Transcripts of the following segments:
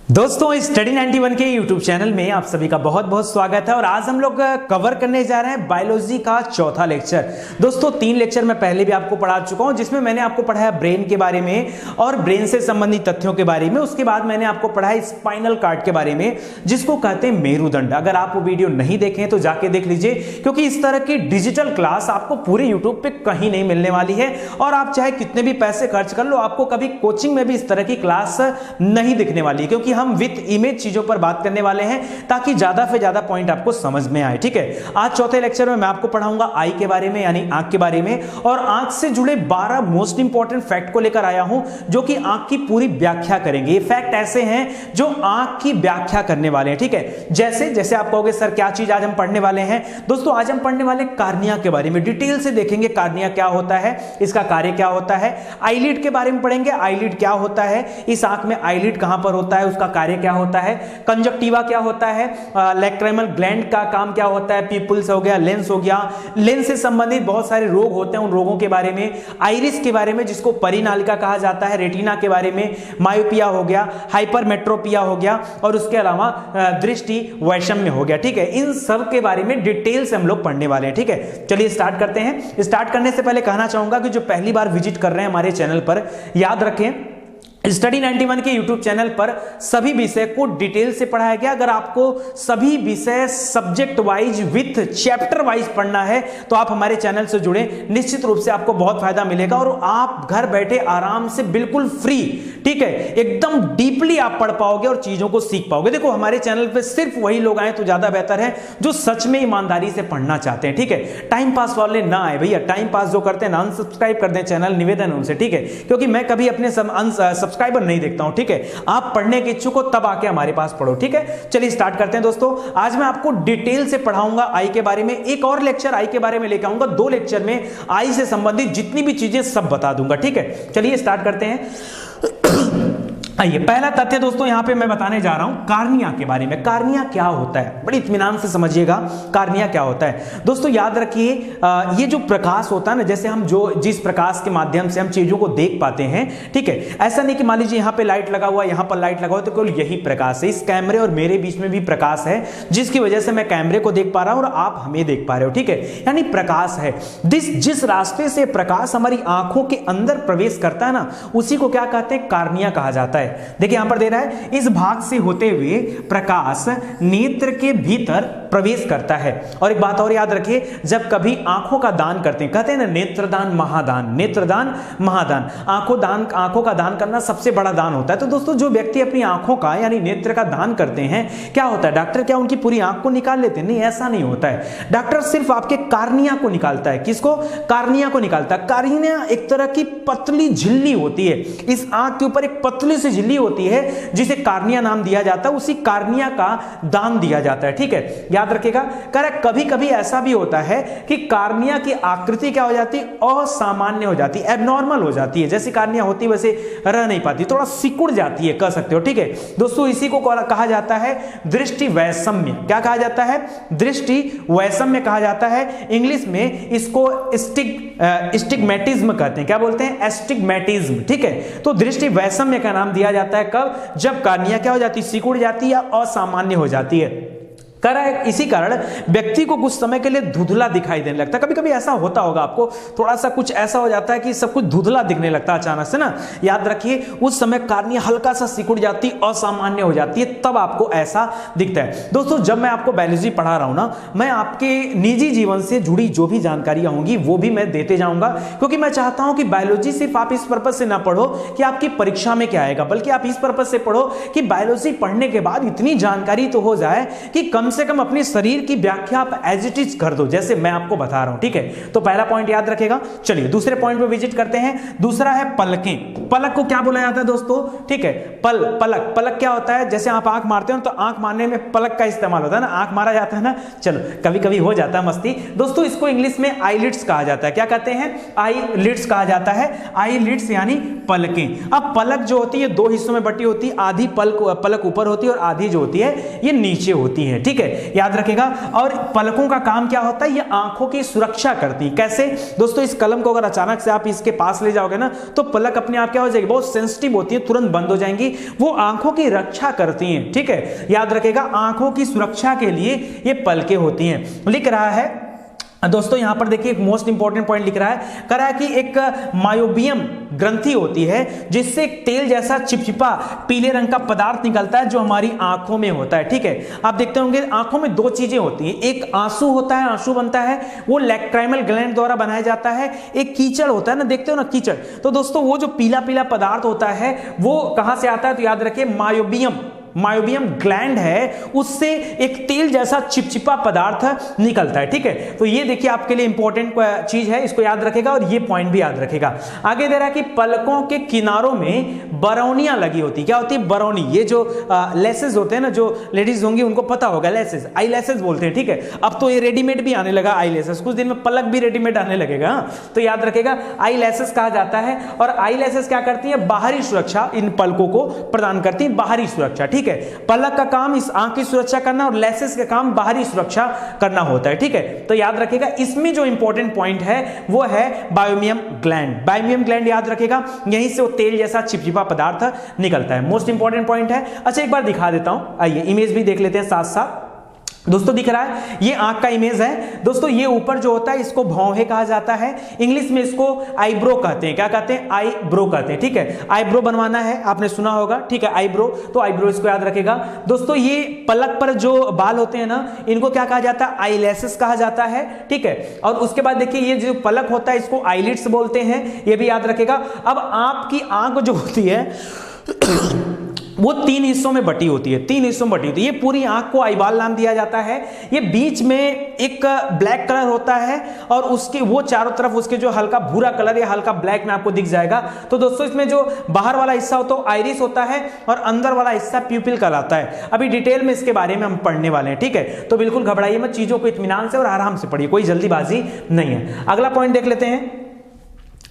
दोस्तों स्टडी 91 के YouTube channel में आप सभी का बहुत बहुत स्वागत है। और आज हम लोग कवर करने जा रहे हैं बायोलॉजी का चौथा लेक्चर। दोस्तों 3 लेक्चर मैं पहले भी आपको पढ़ा चुका हूं, जिसमें मैंने आपको पढ़ाया ब्रेन के बारे में और ब्रेन से संबंधित तथ्यों के बारे में। उसके बाद मैंने आपको पढ़ाया स्पाइनल कार्ड के बारे में, जिसको कहते हैं मेरुदंड। अगर आप वो वीडियो नहीं देखें तो जाके देख लीजिए, क्योंकि इस तरह की डिजिटल क्लास आपको पूरे यूट्यूब पे कहीं नहीं मिलने वाली है। और आप चाहे कितने भी पैसे खर्च कर लो, आपको कभी कोचिंग में भी इस तरह की क्लास नहीं दिखने वाली, क्योंकि हम विद इमेज चीजों पर बात करने वाले हैं ताकि ज्यादा से ज्यादा पॉइंट आपको समझ में आए। ठीक है, आज चौथे लेक्चर में मैं आपको पढ़ाऊंगा आई के बारे में, यानी आंख के बारे में, और आंख से जुड़े 12 मोस्ट इंपॉर्टेंट फैक्ट को लेकर आया हूं, जो कि आंख की पूरी व्याख्या करेंगे। ये फैक्ट ऐसे हैं जो आंख की व्याख्या करने वाले हैं। ठीक है, जैसे जैसे आप कहोगे सर क्या चीज आज हम पढ़ने वाले हैं, दोस्तों आज हम पढ़ने वाले कार्निया के बारे में डिटेल से देखेंगे। कार्निया क्या होता है, इसका कार्य क्या होता है। आईलिड के बारे में पढ़ेंगे, आईलिड क्या होता है, इस आंख में आईलिड कहां पर होता है, उसका कार्य क्या होता है। कंजक्टिवा क्या होता है, लैक्रिमल ग्लैंड का काम क्या होता है, पीपल्स हो गया, लेंस हो गया, लेंस से संबंधित बहुत सारे रोग होते हैं, उन रोगों के बारे में। आइरिस के बारे में, जिसको परिनालिका कहा जाता है। रेटिना के बारे में, मायोपिया हो गया, हाइपरमेट्रोपिया हो गया, और उसके अलावा दृष्टि वैषम्य हो गया। ठीक है, इन सब के बारे में डिटेल से हम लोग पढ़ने वाले हैं। ठीक है, चलिए स्टार्ट करते हैं। स्टार्ट करने से पहले कहना चाहूंगा कि जो पहली बार विजिट कर रहे हैं हमारे चैनल पर, याद रखें स्टडी 91 के YouTube चैनल पर सभी विषय को डिटेल से पढ़ाया गया। अगर आपको सभी विषय subject wise with chapter wise पढ़ना है तो आप हमारे चैनल से जुड़े, निश्चित रूप से आपको बहुत फायदा मिलेगा और आप घर बैठे आराम से बिल्कुल फ्री, ठीक है, एकदम डीपली आप पढ़ पाओगे और चीजों को सीख पाओगे। देखो हमारे चैनल पे सिर्फ वही लोग आए तो ज्यादा बेहतर है जो सच में ईमानदारी से पढ़ना चाहते हैं। ठीक है, टाइम पास वाले ना आए भैया, टाइम पास जो करते हैं ना अनसब्सक्राइब कर दें चैनल, निवेदन उनसे। ठीक है, क्योंकि मैं कभी अपने सब्सक्राइबर नहीं देखता हूं। ठीक है, आप पढ़ने के इच्छुक हो तब आके हमारे पास पढ़ो। ठीक है, चलिए स्टार्ट करते हैं दोस्तों। आज मैं आपको डिटेल से पढ़ाऊंगा आई के बारे में। एक और लेक्चर आई के बारे में लेकर आऊंगा। 2 लेक्चर में आई से संबंधित जितनी भी चीजें सब बता दूंगा। ठीक है, चलिए स्टार्ट करते हैं। आइए, पहला तथ्य दोस्तों यहां पे मैं बताने जा रहा हूं कार्निया के बारे में। कार्निया क्या होता है, बड़ी इत्मीनान से समझिएगा कार्निया क्या होता है। दोस्तों याद रखिए, ये जो प्रकाश होता है ना, जैसे हम जिस प्रकाश के माध्यम से हम चीजों को देख पाते हैं, ठीक है, ऐसा नहीं कि मान लीजिए यहां पे लाइट लगा हुआ, यहां पर लाइट लगा हुआ, तो केवल यही प्रकाश है। इस कैमरे और मेरे बीच में भी प्रकाश है, जिसकी वजह से मैं कैमरे को देख पा रहा हूं और आप हमें देख पा रहे हो। ठीक है, यानी प्रकाश है। जिस रास्ते से प्रकाश हमारी आंखों के अंदर प्रवेश करता है ना, उसी को क्या कहते हैं, कार्निया कहा जाता है। देखिए यहां पर दे रहा है, इस भाग से होते हुए प्रकाश नेत्र के भीतर प्रवेश करता है। और एक बात और याद रखिए, जब कभी आंखों का दान करते हैं, कहते हैं ना नेत्रदान महादान, नेत्रदान महादान, आंखों का दान करना सबसे बड़ा दान होता है। तो दोस्तों जो व्यक्ति अपनी आंखों का यानी नेत्र का दान करते हैं, क्या होता है, डॉक्टर क्या उनकी पूरी आंख को निकाल लेते हैं? नहीं, ऐसा नहीं होता है। डॉक्टर सिर्फ आपके कार्निया को निकालता है। किसको? कार्निया को निकालता है। कार्निया एक तरह की पतली झिल्ली होती है, इस आंख के ऊपर एक पतली सी झिल्ली होती है जिसे कार्निया नाम दिया जाता है। उसी कार्निया का दान दिया जाता है। ठीक है, याद रखिएगा। कभी कभी ऐसा भी होता है कि कार्निया की आकृति क्या हो जाती है, असामान्य हो जाती है, एबनॉर्मल हो जाती है। जैसी कार्निया होती है वैसे रह नहीं पाती, थोड़ा सिकुड़ जाती है, कह सकते हो। ठीक है दोस्तों, इसी को कहा जाता है दृष्टि वैषम्य। क्या कहा जाता है? दृष्टि वैषम्य कहा जाता है। इंग्लिश में इसको स्टिग्मेटिज्म कहते हैं। क्या बोलते हैं? एस्टिग्मेटिज्म। ठीक है, तो दृष्टि वैषम्य का नाम दिया जाता है कब? जब कार्निया क्या हो जाती है, सिकुड़ जाती है या असामान्य हो जाती है। इसी कारण व्यक्ति को कुछ समय के लिए धुंधला दिखाई देने लगता है। कभी कभी ऐसा होता होगा आपको, थोड़ा सा कुछ ऐसा हो जाता है कि सब कुछ धुंधला दिखने लगता है अचानक से ना। याद रखिए, उस समय कार्निया हल्का सा सिकुड़ जाती, असामान्य हो जाती है, तब आपको ऐसा दिखता है। दोस्तों जब मैं आपको बायोलॉजी पढ़ा रहा हूं ना, मैं आपके निजी जीवन से जुड़ी जो भी जानकारियां होंगी वो भी मैं देते जाऊंगा, क्योंकि मैं चाहता हूं कि बायोलॉजी सिर्फ आप इस पर्पज से ना पढ़ो कि आपकी परीक्षा में क्या आएगा, बल्कि आप इस पर्पज से पढ़ो कि बायोलॉजी पढ़ने के बाद इतनी जानकारी तो हो जाए कि कम से कम अपने शरीर की व्याख्या आप एज इट इज कर दो, जैसे मैं आपको बता रहा हूं। ठीक है, तो पहला पॉइंट याद रखेगा। चलिए दूसरे पॉइंट पे विजिट करते हैं। दूसरा है पलकें। पलक को क्या बोला जाता है दोस्तों? ठीक है, पलक क्या होता है? जैसे आप आंख मारते हो तो आंख मारने में पलक का इस्तेमाल होता है ना, आंख मारा जाता है ना। चलो कभी कभी हो जाता है मस्ती। दोस्तों इसको इंग्लिश में आईलिड्स कहा जाता है। क्या कहते हैं? आईलिड्स कहा जाता है। आईलिड्स यानी पलकें। अब पलक जो होती है 2 हिस्सों में बटी होती है, आधी पलक ऊपर होती है और आधी जो होती है ये नीचे होती है। ठीक है, है, याद रखेगा। और पलकों का काम क्या होता है, ये आंखों की सुरक्षा करती है। कैसे दोस्तों, इस कलम को अगर अचानक से आप इसके पास ले जाओगे ना तो पलक अपने आप क्या हो जाएगी, बहुत सेंसिटिव होती है, तुरंत बंद हो जाएंगी, वो आंखों की रक्षा करती हैं। ठीक है, याद रखेगा, आंखों की सुरक्षा के लिए ये पलकें होती हैं। लिख रहा है दोस्तों, यहां पर देखिए एक मोस्ट इंपॉर्टेंट पॉइंट लिख रहा है, कह रहा है कि एक मायोबियम ग्रंथि होती है जिससे एक तेल जैसा चिपचिपा पीले रंग का पदार्थ निकलता है जो हमारी आंखों में होता है। ठीक है, आप देखते होंगे आंखों में दो चीजें होती हैं, एक आंसू होता है, आंसू बनता है, वो लैक्राइमल ग्लैंड द्वारा बनाया जाता है। एक कीचड़ होता है ना, देखते हो ना कीचड़, तो दोस्तों वो जो पीला पीला पदार्थ होता है वो कहां से आता है, तो याद रखिए मायोबियम ग्लैंड है, उससे एक तेल जैसा चिपचिपा पदार्थ निकलता है। ठीक है, तो ये देखिए आपके लिए इंपॉर्टेंट चीज है, इसको याद रखेगा और ये पॉइंट भी याद रखेगा। आगे दे रहा है कि पलकों के किनारों में बरौनियां लगी होती, क्या होती है, बरौनी, ये जो लेसेस होते हैं ना, जो लेडीज होंगी उनको पता होगा, लेसेस, आई लेसेस बोलते हैं। ठीक है, अब तो ये रेडीमेड भी आने लगा आई लेसेस, कुछ दिन में पलक भी रेडीमेड आने लगेगा, तो याद रखेगा आई लेसेस कहा जाता है। और आई लेसेस क्या करती है, बाहरी सुरक्षा इन पलकों को प्रदान करती है, बाहरी सुरक्षा। ठीक है, पलक का काम इस आंख की सुरक्षा करना और लेसेस का काम बाहरी सुरक्षा करना होता है। ठीक है, तो याद रखेगा इसमें जो इंपॉर्टेंट पॉइंट है वो है बायोमियम ग्लैंड। बायोमियम ग्लैंड याद रखेगा, यहीं से वो तेल जैसा चिपचिपा पदार्थ निकलता है, मोस्ट इंपॉर्टेंट पॉइंट है। अच्छा, एक बार दिखा देता हूं, आइए इमेज भी देख लेते हैं साथ साथ। दोस्तों दिख रहा है, ये आंख का इमेज है दोस्तों, ये ऊपर जो होता है इसको भौहें कहा जाता है, इंग्लिश में इसको आईब्रो कहते हैं, क्या कहते हैं, आईब्रो कहते हैं। ठीक है, आईब्रो बनवाना है, आपने सुना होगा, ठीक है, आईब्रो, तो आईब्रो इसको याद रखेगा। दोस्तों ये पलक पर जो बाल होते हैं ना, इनको क्या कहा जाता है, आईलैशेस कहा जाता है। ठीक है, और उसके बाद देखिए ये जो पलक होता है इसको आईलिड्स बोलते हैं, ये भी याद रखेगा। अब आपकी आंख जो होती है वो तीन हिस्सों में बटी होती है, तीन हिस्सों में बटी होती है। ये पूरी आंख को आईबाल नाम दिया जाता है। ये बीच में एक ब्लैक कलर होता है और उसके वो चारों तरफ उसके जो हल्का भूरा कलर या हल्का ब्लैक में आपको दिख जाएगा। तो दोस्तों इसमें जो बाहर वाला हिस्सा होता है आइरिस होता है और अंदर वाला हिस्सा प्यूपिल कहलाता है। अभी डिटेल में इसके बारे में हम पढ़ने वाले हैं। ठीक है, तो बिल्कुल घबराइए मत, चीजों को इत्मीनान से और आराम से पढ़िए, कोई जल्दीबाजी नहीं है। अगला पॉइंट देख लेते हैं,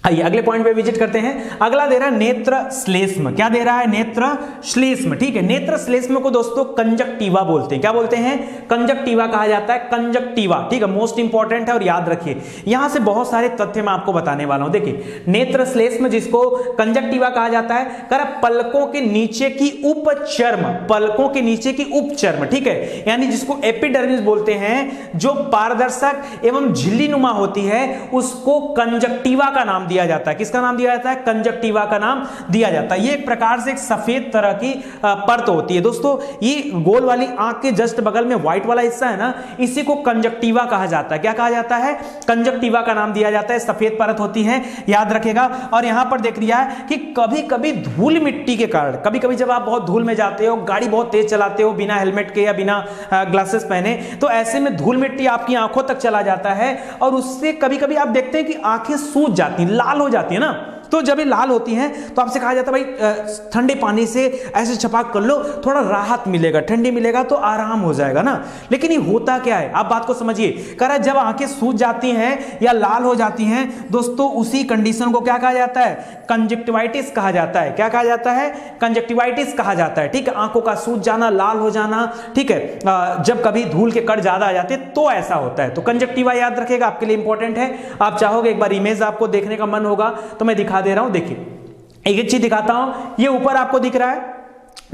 आइए अगले पॉइंट पे विजिट करते हैं। अगला दे रहा है नेत्र श्लेष्म, क्या दे रहा है, नेत्र श्लेष्म। ठीक है, नेत्र श्लेष्म को दोस्तों कंजक्टिवा बोलते हैं, क्या बोलते हैं, कंजक्टिवा कहा जाता है, कंजक्टिवा। ठीक है, मोस्ट इंपॉर्टेंट है और याद रखिए, यहां से बहुत सारे तथ्य मैं आपको बताने वाला हूं। देखिए नेत्र श्लेष्म जिसको कंजक्टिवा कहा जाता है, कर पलकों के नीचे की उपचर्म, पलकों के नीचे की उपचर्म, ठीक है, यानी जिसको एपिडर्मिस बोलते हैं, जो पारदर्शक एवं झिल्लीनुमा होती है, उसको कंजक्टिवा का नाम दिया जाता है। किसका नाम दिया जाता है, कंजक्टिवा का नाम दिया जाता है। ये एक प्रकार से एक सफेद तरह की परत होती है दोस्तों। ये गोल वाली आंख के जस्ट बगल में व्हाइट वाला हिस्सा है ना, इसी को कंजक्टिवा कहा जाता है। क्या कहा जाता है, कंजक्टिवा का नाम दिया जाता है। सफेद परत होती है, याद रखेगा। और यहां पर देख लिया है कि कभी कभी धूल मिट्टी के कारण, कभी कभी जब आप बहुत धूल में जाते हो, गाड़ी बहुत तेज चलाते हो बिना हेलमेट के या बिना ग्लासेस पहने, तो ऐसे में धूल मिट्टी आपकी आंखों तक चला जाता है और उससे कभी कभी आप देखते हैं कि आंखें सूज जाती हैं, लाल हो जाती है ना। तो जब ये लाल होती हैं तो आपसे कहा जाता है भाई ठंडे पानी से ऐसे छपाक कर लो, थोड़ा राहत मिलेगा, ठंडी मिलेगा तो आराम हो जाएगा ना। लेकिन ये होता क्या है, आप बात को समझिए। कह रहा है जब आंखें सूज जाती हैं या लाल हो जाती हैं दोस्तों, उसी कंडीशन को क्या कहा जाता है, कंजक्टिवाइटिस कहा जाता है। क्या कहा जाता है, कंजक्टिवाइटिस कहा जाता है। ठीक है, आंखों का सूज जाना, लाल हो जाना। ठीक है, जब कभी धूल के कण ज्यादा आ जाते तो ऐसा होता है। तो कंजक्टिवा याद रखेगा, आपके लिए इंपॉर्टेंट है। आप चाहोगे एक बार इमेज आपको देखने का मन होगा तो मैं दिखा दे रहा हूं। देखिए एक चीज दिखाता हूं, ये ऊपर आपको दिख रहा है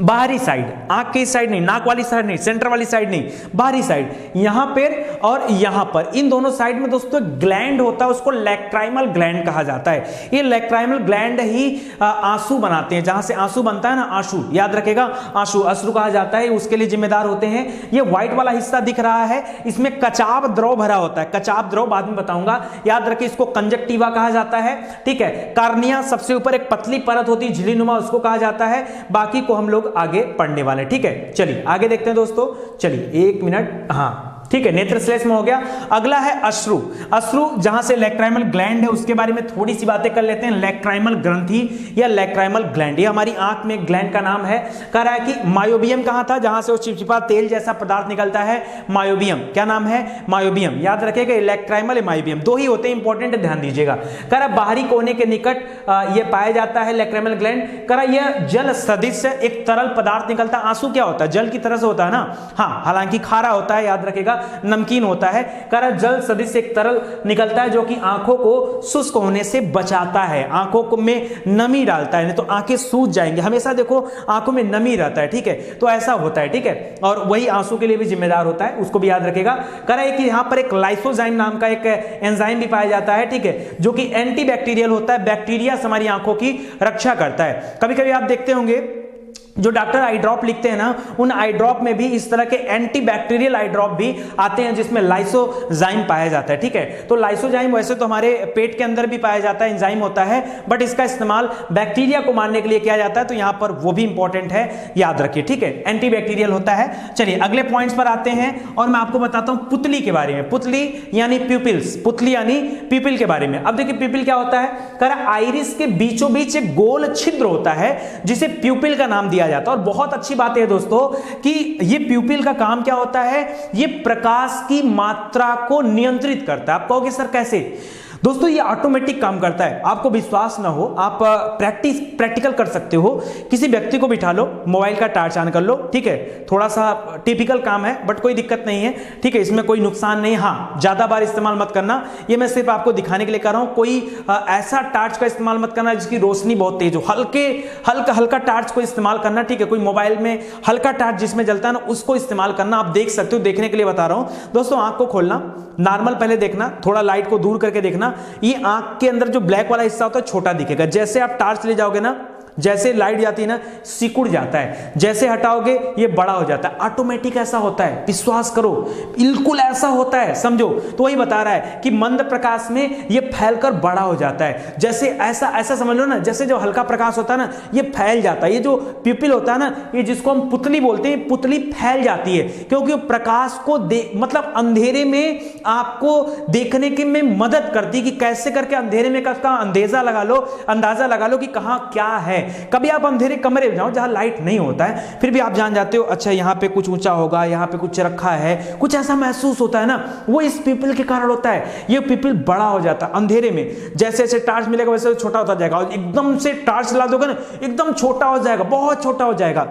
बाहरी साइड, आंख की साइड नहीं, नाक वाली साइड नहीं, सेंटर वाली साइड नहीं, बाहरी साइड, यहां पर और यहां पर, इन दोनों साइड में दोस्तों ग्लैंड होता है, उसको लैक्राइमल ग्लैंड कहा जाता है। ये लैक्राइमल ग्लैंड ही आंसू बनाते हैं, जहां से आंसू बनता है ना, आंसू, याद रखेगा, आंसू, अश्रु कहा जाता है, उसके लिए जिम्मेदार होते हैं। ये व्हाइट वाला हिस्सा दिख रहा है, इसमें कचाव द्रव भरा होता है, कचाव द्रव बाद में बताऊंगा, याद रखिए, इसको कंजक्टिवा कहा जाता है। ठीक है, कार्निया सबसे ऊपर एक पतली परत होती है झिल्लीनुमा, उसको कहा जाता है। बाकी को हम लोग आगे पढ़ने वाले। ठीक है, चलिए आगे देखते हैं दोस्तों, चलिए एक मिनट, हाँ ठीक है, नेत्र श्लेष्म में हो गया। अगला है अश्रु। अश्रु जहां से लैक्राइमल ग्लैंड है उसके बारे में थोड़ी सी बातें कर लेते हैं। लैक्राइमल ग्रंथि या लैक्राइमल ग्लैंड, ये हमारी आंख में ग्लैंड का नाम है। कह रहा है कि मायोबियम कहां था, जहां से वो चिपचिपा तेल जैसा पदार्थ निकलता है, मायोबियम। क्या नाम है, मायोबियम। याद रखिएगा, लैक्राइमल मायोबियम दो ही होते हैं, इंपॉर्टेंट, ध्यान दीजिएगा। कह रहा बाहरी कोने के निकट ये पाया जाता है लैक्राइमल ग्लैंड। कह रहा यह जल सदृश एक तरल पदार्थ निकलता है। आंसू क्या होता है, जल की तरह से होता है ना, हाँ, हालांकि खारा होता है, याद रखिएगा, नमकीन होता है। कह रहा जल सदृश एक तरल निकलता है जो कि आंखों को शुष्क होने से बचाता है, आंखों में नमी डालता है, नहीं तो आंखें सूज जाएंगे। हमेशा देखो आंखों में नमी रहता है, ठीक है, तो ऐसा होता है, ठीक है, और वही आंसू के लिए भी जिम्मेदार होता है, उसको भी याद रखेगा। कह रहा है कि यहां पर एक लाइसोजाइम नाम का एक एंजाइम भी पाया जाता है, ठीक है, जो कि एंटीबैक्टीरियल होता है, बैक्टीरिया से हमारी आंखों की रक्षा करता है। कभी कभी आप देखते होंगे जो डॉक्टर आई ड्रॉप लिखते हैं ना, उन आई ड्रॉप में भी इस तरह के एंटीबैक्टीरियल आई ड्रॉप भी आते हैं जिसमें लाइसोजाइम पाया जाता है, ठीक है। तो लाइसोजाइम वैसे तो हमारे पेट के अंदर भी पाया जाता है, एंजाइम होता है, बट इसका इस्तेमाल बैक्टीरिया को मारने के लिए किया जाता है, तो यहां पर वो भी इंपॉर्टेंट है, याद रखिए, ठीक है, एंटीबैक्टीरियल होता है। चलिए अगले पॉइंट्स पर आते हैं और मैं आपको बताता हूं पुतली के बारे में। पुतली यानी प्यूपिल्स, पुतली यानी प्यूपिल के बारे में। अब देखिए प्यूपिल क्या होता है, कह रहा आइरिस के बीचों बीच एक गोल छिद्र होता है जिसे प्यूपिल का नाम दिया जाता है। और बहुत अच्छी बात है दोस्तों कि ये प्यूपिल का काम क्या होता है, ये प्रकाश की मात्रा को नियंत्रित करता है। आप कहोगे सर कैसे? दोस्तों ये ऑटोमेटिक काम करता है, आपको विश्वास ना हो आप प्रैक्टिकल कर सकते हो। किसी व्यक्ति को बिठा लो, मोबाइल का टार्च ऑन कर लो, ठीक है, थोड़ा सा टिपिकल काम है बट कोई दिक्कत नहीं है, ठीक है, इसमें कोई नुकसान नहीं। हाँ, ज्यादा बार इस्तेमाल मत करना, ये मैं सिर्फ आपको दिखाने के लिए कर रहा हूं। कोई ऐसा टार्च का इस्तेमाल मत करना जिसकी रोशनी बहुत तेज हो, हल्का टार्च को इस्तेमाल करना, ठीक है। कोई मोबाइल में हल्का टार्च जिसमें जलता है ना, उसको इस्तेमाल करना। आप देख सकते हो, देखने के लिए बता रहा हूं दोस्तों। आंख को खोलना, नॉर्मल पहले देखना, थोड़ा लाइट को दूर करके देखना। ये आंख के अंदर जो ब्लैक वाला हिस्सा होता है छोटा दिखेगा, जैसे आप टार्च ले जाओगे ना, जैसे लाइट जाती है ना, सिकुड़ जाता है, जैसे हटाओगे ये बड़ा हो जाता है। ऑटोमेटिक ऐसा होता है, विश्वास करो, बिल्कुल ऐसा होता है, समझो। तो वही बता रहा है कि मंद प्रकाश में ये फैलकर बड़ा हो जाता है। जैसे ऐसा समझ लो ना, जैसे जो हल्का प्रकाश होता है ना, ये फैल जाता है। ये जो प्यूपिल होता है ना, ये जिसको हम पुतली बोलते हैं, पुतली फैल जाती है क्योंकि प्रकाश को मतलब अंधेरे में आपको देखने के में मदद करती है कि कैसे करके अंधेरे में का अंदाजा लगा लो कि कहां क्या है। कभी आप अंधेरे कमरे में जाओ जहां लाइट नहीं होता है, फिर भी आप जान जाते हो अच्छा यहां पे कुछ ऊंचा होगा, यहां पे कुछ रखा है, कुछ ऐसा महसूस होता है ना, वो इस पीपल के कारण होता है। ये पीपल बड़ा हो जाता है अंधेरे में, जैसे जैसे टार्च मिलेगा वैसे छोटा होता जाएगा, और एकदम से टार्च ला दोगे ना, एकदम छोटा हो जाएगा, बहुत छोटा हो जाएगा,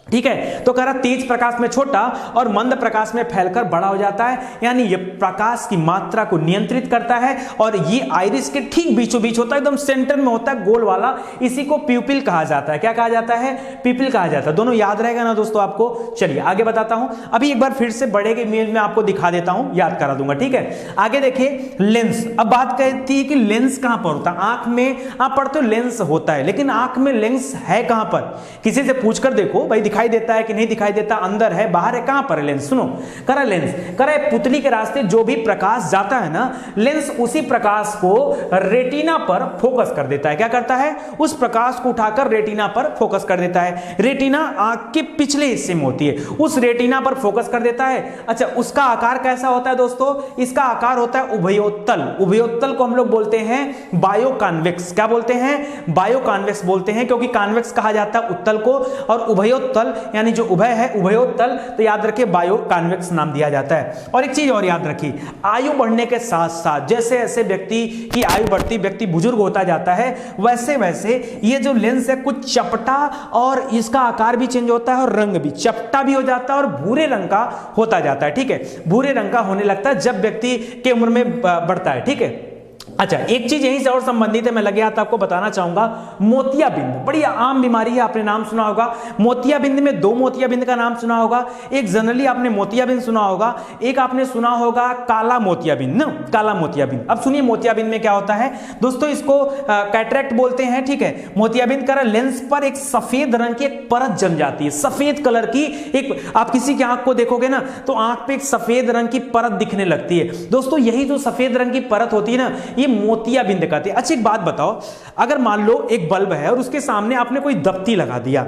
ठीक है। तो कह रहा तेज प्रकाश में छोटा और मंद प्रकाश में फैलकर बड़ा हो जाता है, यानी ये प्रकाश की मात्रा को नियंत्रित करता है। और ये आइरिस के ठीक बीचों बीच होता है, एकदम सेंटर में होता है, गोल वाला, इसी को प्यूपिल कहा जाता है। क्या कहा जाता है? प्यूपिल कहा जाता है। दोनों याद रहेगा ना दोस्तों आपको। चलिए आगे बताता हूं, अभी एक बार फिर से बड़े के इमेज में आपको दिखा देता हूं, याद करा दूंगा, ठीक है। आगे देखिए लेंस। अब बात कहती है कि लेंस कहां पर होता है। आंख में आप पढ़ते हो लेंस होता है, लेकिन आंख में लेंस है कहां पर? किसी से पूछकर देखो भाई, दिखाई देता है कि नहीं दिखाई देता, अंदर है बाहर है, कहां पर है लेंस? सुनो, करा लेंस, करा पुतली के रास्ते जो भी प्रकाश जाता है ना, लेंस उसी प्रकाश को रेटिना पर फोकस कर देता है। क्या करता है? उस प्रकाश को उठाकर रेटिना पर फोकस कर देता है। रेटिना आंख के पिछले हिस्से में होती है, उस रेटिना पर फोकस कर देता है। अच्छा, उसका आकार कैसा होता है दोस्तों? इसका आकार होता है उभयोत्तल। उभयोत्तल को हम लोग बोलते हैं बायो कॉन्वेक्स। क्या बोलते हैं? बायो कॉन्वेक्स बोलते हैं, क्योंकि कॉन्वेक्स कहा जाता है उत्तल को, और उभयोत्तल यानी जो उभय है, उभयोत्तल, तो याद रखिए बायो कॉन्वेक्स नाम दिया जाता है। और एक चीज और याद रखिए, आयु बढ़ने के साथ साथ जैसे जैसे व्यक्ति की आयु बढ़ती, व्यक्ति बुजुर्ग होता जाता है, वैसे वैसे ये जो लेंस है कुछ चपटा और इसका आकार भी चेंज होता है और रंग भी चपटा भी हो जाता है और भूरे रंग का होता जाता है, ठीक है। भूरे रंग का होने लगता है जब व्यक्ति की उम्र में बढ़ता है, ठीक है। अच्छा, एक चीज यहीं से और संबंधित है, मैं लगे हाथ आपको बताना चाहूंगा। मोतियाबिंद बड़ी आम बीमारी है, आपने नाम सुना होगा। मोतियाबिंद में दो मोतियाबिंद का नाम सुना होगा। एक जनरली आपने मोतियाबिंद सुना होगा, एक आपने सुना होगा काला मोतियाबिंद ना, काला मोतियाबिंद। अब सुनिए मोतियाबिंद में क्या होता है दोस्तों, इसको कैटरेक्ट बोलते हैं, ठीक है। मोतियाबिंद का लेंस पर एक सफेद रंग की एक परत जम जाती है, सफेद कलर की एक, आप किसी की आंख को देखोगे ना तो आंख पे एक सफेद रंग की परत दिखने लगती है दोस्तों। यही जो सफेद रंग की परत होती है ना, ये मोतियाबिंद कहते हैं। अच्छा एक बात बताओ, अगर मान लो एक बल्ब है और उसके सामने आपने कोई दफ्ती लगा दिया,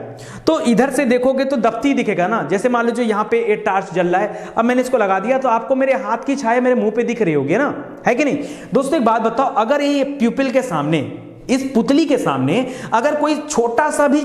तो इधर से देखोगे तो दफ्ती दिखेगा ना। जैसे मान लो जो यहाँ पे एक टार्च जल रहा है, अब मैंने इसको लगा दिया तो आपको मेरे हाथ की छाया मेरे मुंह पे दिख रही होगी ना, है कि नहीं। दोस्तों एक बात बताओ, अगर ये प्यूपिल के सामने, इस पुतली के सामने अगर कोई छोटा सा भी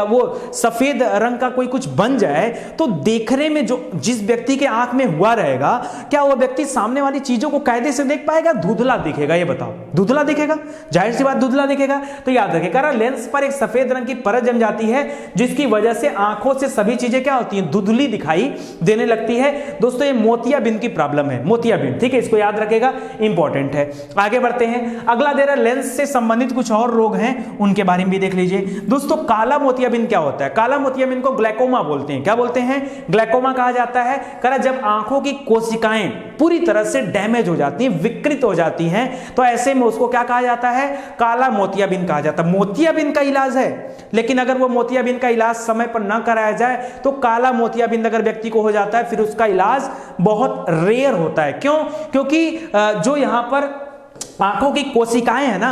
वो सफेद रंग का कोई कुछ बन जाए, तो देखने में जो जिस व्यक्ति के आंख में हुआ रहेगा, क्या वो व्यक्ति सामने वाली चीजों को कायदे से देख पाएगा? धुंधला दिखेगा। ये बताओ, धुंधला दिखेगा, जाहिर सी बात धुंधला दिखेगा। तो याद रखिएगा, लेंस पर एक सफेद रंग की परत जम जाती है, जिसकी वजह से आंखों से सभी चीजें क्या होती हैं? धुंधली दिखाई देने लगती है। दोस्तों ये मोतियाबिंद की प्रॉब्लम है, मोतियाबिंद, ठीक है, इसको याद रखिएगा, इंपॉर्टेंट है। आगे बढ़ते हैं, अगला दे रहा लेंस से संबंधित कुछ और रोग हैं, उनके बारे में भी देख लीजिए। दोस्तों काला मोतियाबिंद क्या होता है? काला मोतियाबिंद को ग्लाइकोमा बोलते हैं। क्या बोलते हैं? ग्लाइकोमा कहा जाता है। करा जब आंखों की कोशिकाएं पूरी तरह से डैमेज हो जाती हैं, विकृत हो जाती हैं, तो ऐसे में उसको क्या कहा जाता है? काला मोतियाबिंद कहा जाता है। मोतियाबिंद का इलाज है, लेकिन अगर वो मोतियाबिंद का इलाज समय पर ना कराया जाए तो काला मोतियाबिंद अगर व्यक्ति को हो जाता है, फिर उसका इलाज बहुत रेयर होता है। क्यों? क्योंकि जो यहां पर आंखों की कोशिकाएं है ना,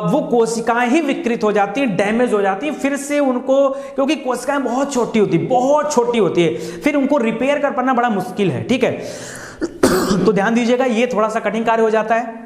वो कोशिकाएं ही विकृत हो जाती हैं, डैमेज हो जाती हैं, फिर से उनको, क्योंकि कोशिकाएं बहुत छोटी होती है, बहुत छोटी होती है, फिर उनको रिपेयर कर पाना बड़ा मुश्किल है, ठीक है। तो ध्यान दीजिएगा, ये थोड़ा सा कठिन कार्य हो जाता है।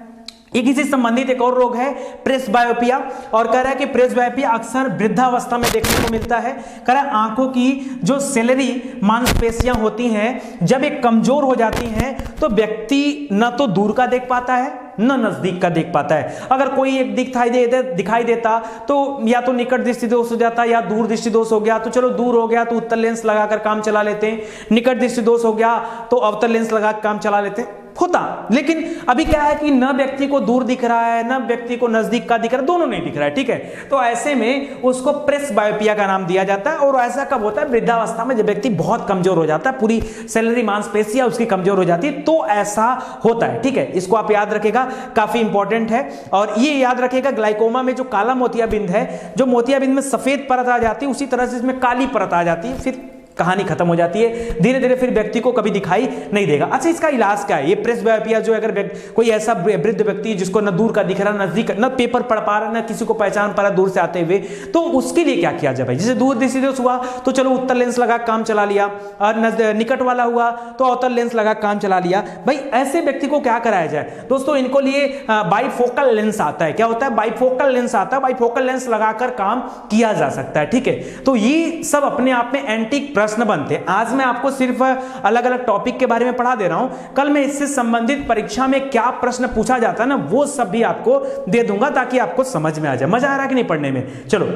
एक इसी संबंधित एक और रोग है प्रेसबायोपिया, और कह रहा है कि प्रेसबायोपिया अक्सर वृद्धावस्था में देखने को मिलता है। कह रहा है आंखों की जो सेलेरी मांसपेशियां होती हैं, जब एक कमजोर हो जाती हैं, तो व्यक्ति न तो दूर का देख पाता है न नजदीक का देख पाता है। अगर कोई एक दिखाई देता तो या तो निकट दृष्टि दोष हो जाता, या दूर दृष्टि दोष हो गया तो चलो दूर हो गया तो उत्तर लेंस लगाकर काम चला लेते हैं, निकट दृष्टि दोष हो गया तो अवतर लेंस लगाकर काम चला लेते हैं, होता। लेकिन अभी क्या है कि न व्यक्ति को दूर दिख रहा है, न व्यक्ति को नजदीक का दिख रहा है, दोनों नहीं दिख रहा है, ठीक है। तो ऐसे में उसको प्रेसबायोपिया का नाम दिया जाता है। और ऐसा कब होता है? वृद्धावस्था में, जब व्यक्ति बहुत कमजोर हो जाता है, पूरी सेलरी मांसपेशियां उसकी कमजोर हो जाती है, तो ऐसा होता है, ठीक है। इसको आप याद रखेगा, काफी इंपॉर्टेंट है। और ये याद रखेगा, ग्लाइकोमा में जो काला मोतियाबिंद है, जो मोतियाबिंद में सफेद परत आ जाती है, उसी तरह से इसमें काली परत आ जाती है, फिर कहानी खत्म हो जाती है, धीरे धीरे फिर व्यक्ति को कभी दिखाई नहीं देगा। अच्छा इसका इलाज क्या है? ये प्रेसबायोपिया जो अगर कोई ऐसा वृद्ध व्यक्ति जिसको न दूर का दिख रहा, नजदीक, न पेपर पढ़ पा रहा, न किसी को पहचान पा रहा दूर से आते हुए, तो उसके लिए क्या किया जाए भाई? जैसे दूर दृष्टि दोष हुआ तो चलो उत्तर लेंस लगा काम चला लिया, और निकट वाला हुआ तो अवतर लेंस लगा काम चला लिया। भाई ऐसे व्यक्ति को क्या कराया जाए? दोस्तों इनको लिए बाइफोकल लेंस आता है। क्या होता है? बाइफोकल लेंस आता है, बाइफोकल लेंस लगाकर काम किया जा सकता है, ठीक है। तो ये सब अपने आप में एंटीक प्रश्न बनते हैं। आज मैं आपको सिर्फ अलग अलग टॉपिक के बारे में पढ़ा दे रहा हूं, कल मैं इससे संबंधित परीक्षा में क्या प्रश्न पूछा जाता है ना, वो सब भी आपको दे दूंगा, ताकि आपको समझ में आ जाए। मजा आ रहा है कि नहीं पढ़ने में? चलो